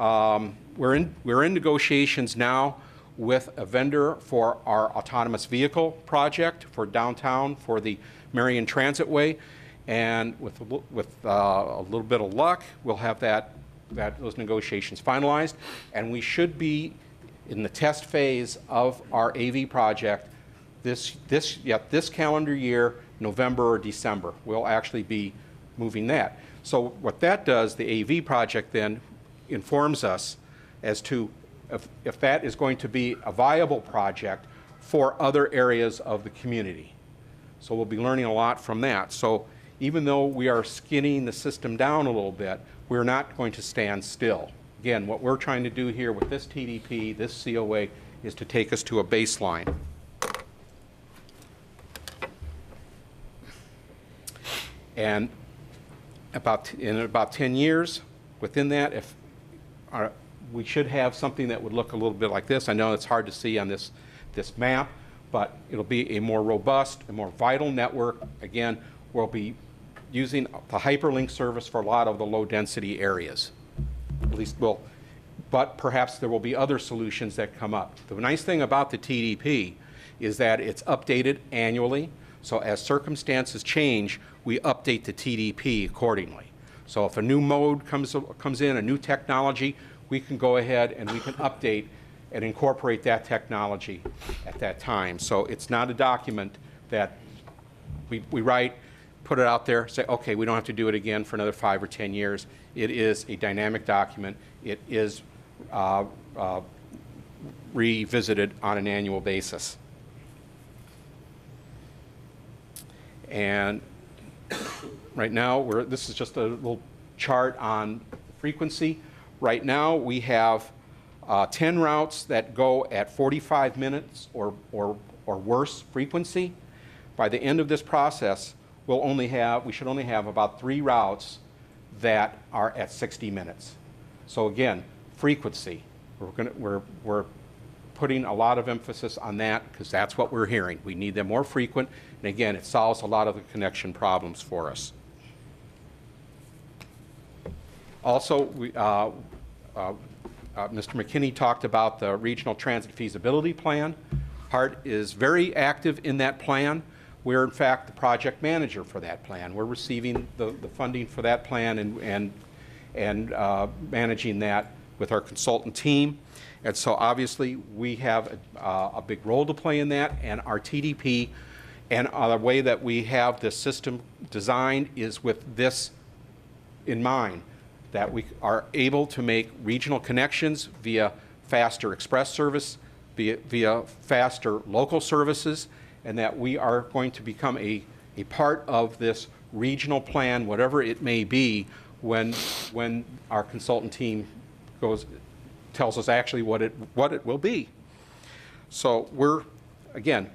Speaker 11: we're in negotiations now with a vendor for our autonomous vehicle project for downtown for the Marion Transitway, and with a little bit of luck, we'll have those negotiations finalized, and we should be in the test phase of our AV project this calendar year, November or December. We'll actually be moving that. So what that does, the AV project then informs us as to if that is going to be a viable project for other areas of the community. So we'll be learning a lot from that. So even though we are skinning the system down a little bit, we're not going to stand still. Again, what we're trying to do here with this TDP, this COA, is to take us to a baseline. And in about 10 years, within that, we should have something that would look a little bit like this. I know it's hard to see on this map, but it'll be a more robust, a more vital network. Again, we'll be using the hyperlink service for a lot of the low-density areas. At least but perhaps there will be other solutions that come up. The nice thing about the TDP is that it's updated annually, so as circumstances change, we update the TDP accordingly. So if a new mode comes in, a new technology, we can go ahead and we can update and incorporate that technology at that time. So it's not a document that we write, put it out there, say, okay, we don't have to do it again for another 5 or 10 years. It is a dynamic document. It is revisited on an annual basis. And right now, this is just a little chart on frequency. Right now, we have 10 routes that go at 45 minutes or worse frequency. By the end of this process, we should only have about 3 routes that are at 60 minutes. So again, frequency. We're putting a lot of emphasis on that because that's what we're hearing. We need them more frequent, and again, it solves a lot of the connection problems for us. Also, Mr. McKinney talked about the Regional Transit Feasibility Plan. HART is very active in that plan. We're, in fact, the project manager for that plan. We're receiving the funding for that plan and managing that with our consultant team. And so obviously we have a big role to play in that, and our TDP and the way that we have this system designed is with this in mind, that we are able to make regional connections via faster express service, via faster local services, and that we are going to become a part of this regional plan, whatever it may be, when our consultant team tells us actually what it will be. So we're, again,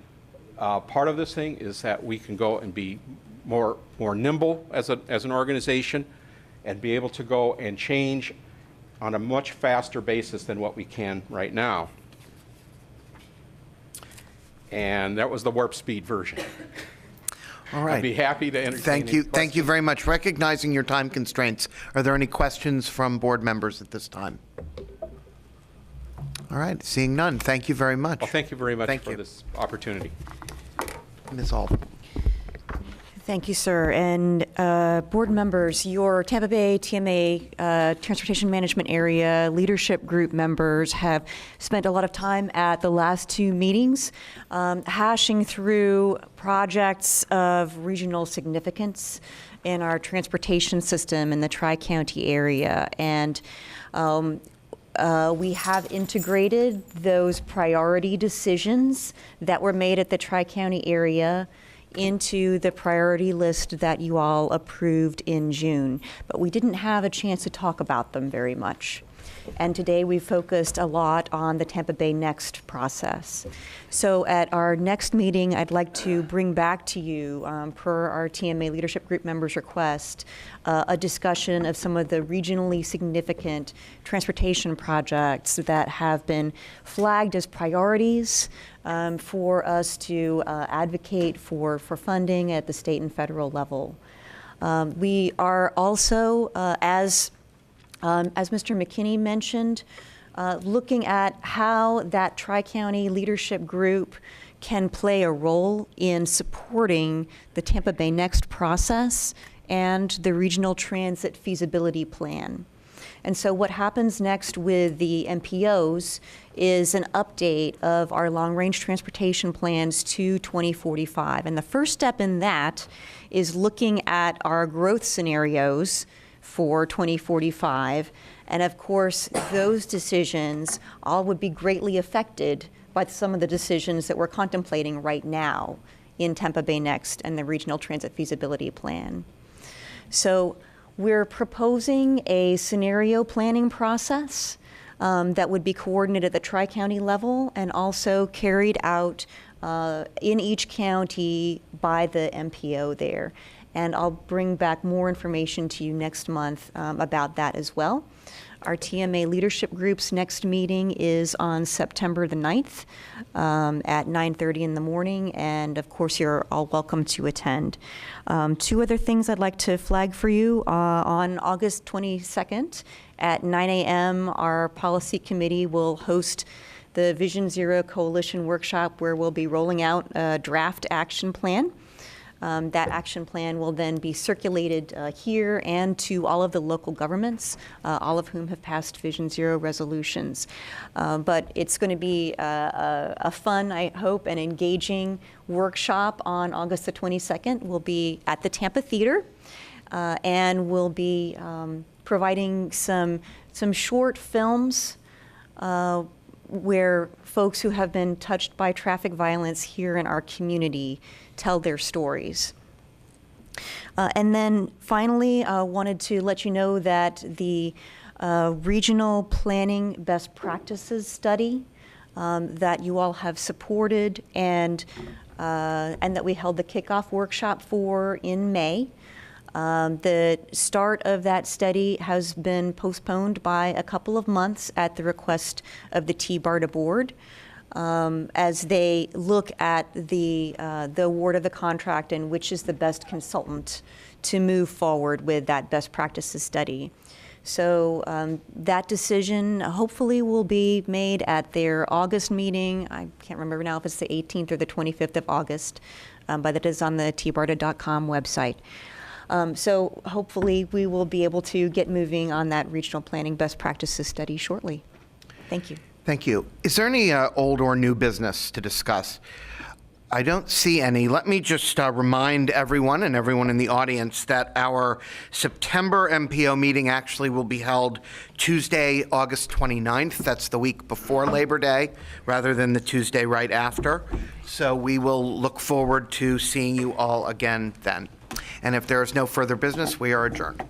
Speaker 11: part of this thing is that we can go and be more nimble as an organization and be able to go and change on a much faster basis than what we can right now. And that was the warp speed version.
Speaker 1: All right.
Speaker 11: I'd be happy to entertain
Speaker 1: Thank you.
Speaker 11: any
Speaker 1: Thank you very much. Recognizing your time constraints, are there any questions from board members at this time? All right. Seeing none, thank you very much.
Speaker 11: Well, thank you very much
Speaker 1: Thank
Speaker 11: for
Speaker 1: you.
Speaker 11: this opportunity.
Speaker 1: Ms. Alb.
Speaker 12: Thank you, sir. And board members, your Tampa Bay TMA Transportation Management Area leadership group members have spent a lot of time at the last 2 meetings hashing through projects of regional significance in our transportation system in the Tri-County area. And we have integrated those priority decisions that were made at the Tri-County area into the priority list that you all approved in June, but we didn't have a chance to talk about them very much. And today we focused a lot on the Tampa Bay Next process. So at our next meeting, I'd like to bring back to you, per our TMA Leadership Group members' request, a discussion of some of the regionally significant transportation projects that have been flagged as priorities for us to advocate for funding at the state and federal level. We are also, as Mr. McKinney mentioned, looking at how that Tri-County Leadership Group can play a role in supporting the Tampa Bay Next process and the Regional Transit Feasibility Plan. And so what happens next with the MPOs is an update of our long-range transportation plans to 2045. And the first step in that is looking at our growth scenarios for 2045. And of course, those decisions all would be greatly affected by some of the decisions that we're contemplating right now in Tampa Bay Next and the Regional Transit Feasibility Plan. So we're proposing a scenario planning process that would be coordinated at the Tri-County level and also carried out in each county by the MPO there. And I'll bring back more information to you next month about that as well. Our TMA Leadership Group's next meeting is on September the 9th at 9:30 in the morning, and of course you're all welcome to attend. Two other things I'd like to flag for you. On August 22nd at 9 a.m., our policy committee will host the Vision Zero Coalition Workshop, where we'll be rolling out a draft action plan. That action plan will then be circulated here and to all of the local governments, all of whom have passed Vision Zero resolutions. But it's going to be a fun, I hope, and engaging workshop on August the 22nd. We'll be at the Tampa Theater, and we'll be providing some short films where folks who have been touched by traffic violence here in our community tell their stories. And then finally, I wanted to let you know that the Regional Planning Best Practices Study that you all have supported and that we held the kickoff workshop for in May. The start of that study has been postponed by a couple of months at the request of the T-BARTA board as they look at the award of the contract and which is the best consultant to move forward with that best practices study. So that decision hopefully will be made at their August meeting. I can't remember now if it's the 18th or the 25th of August, but it is on the tbarta.com website. So hopefully we will be able to get moving on that regional planning best practices study shortly. Thank you.
Speaker 1: Thank you. Is there any old or new business to discuss? I don't see any. Let me just remind everyone and everyone in the audience that our September MPO meeting actually will be held Tuesday, August 29th. That's the week before Labor Day, rather than the Tuesday right after. So we will look forward to seeing you all again then. And if there is no further business, we are adjourned.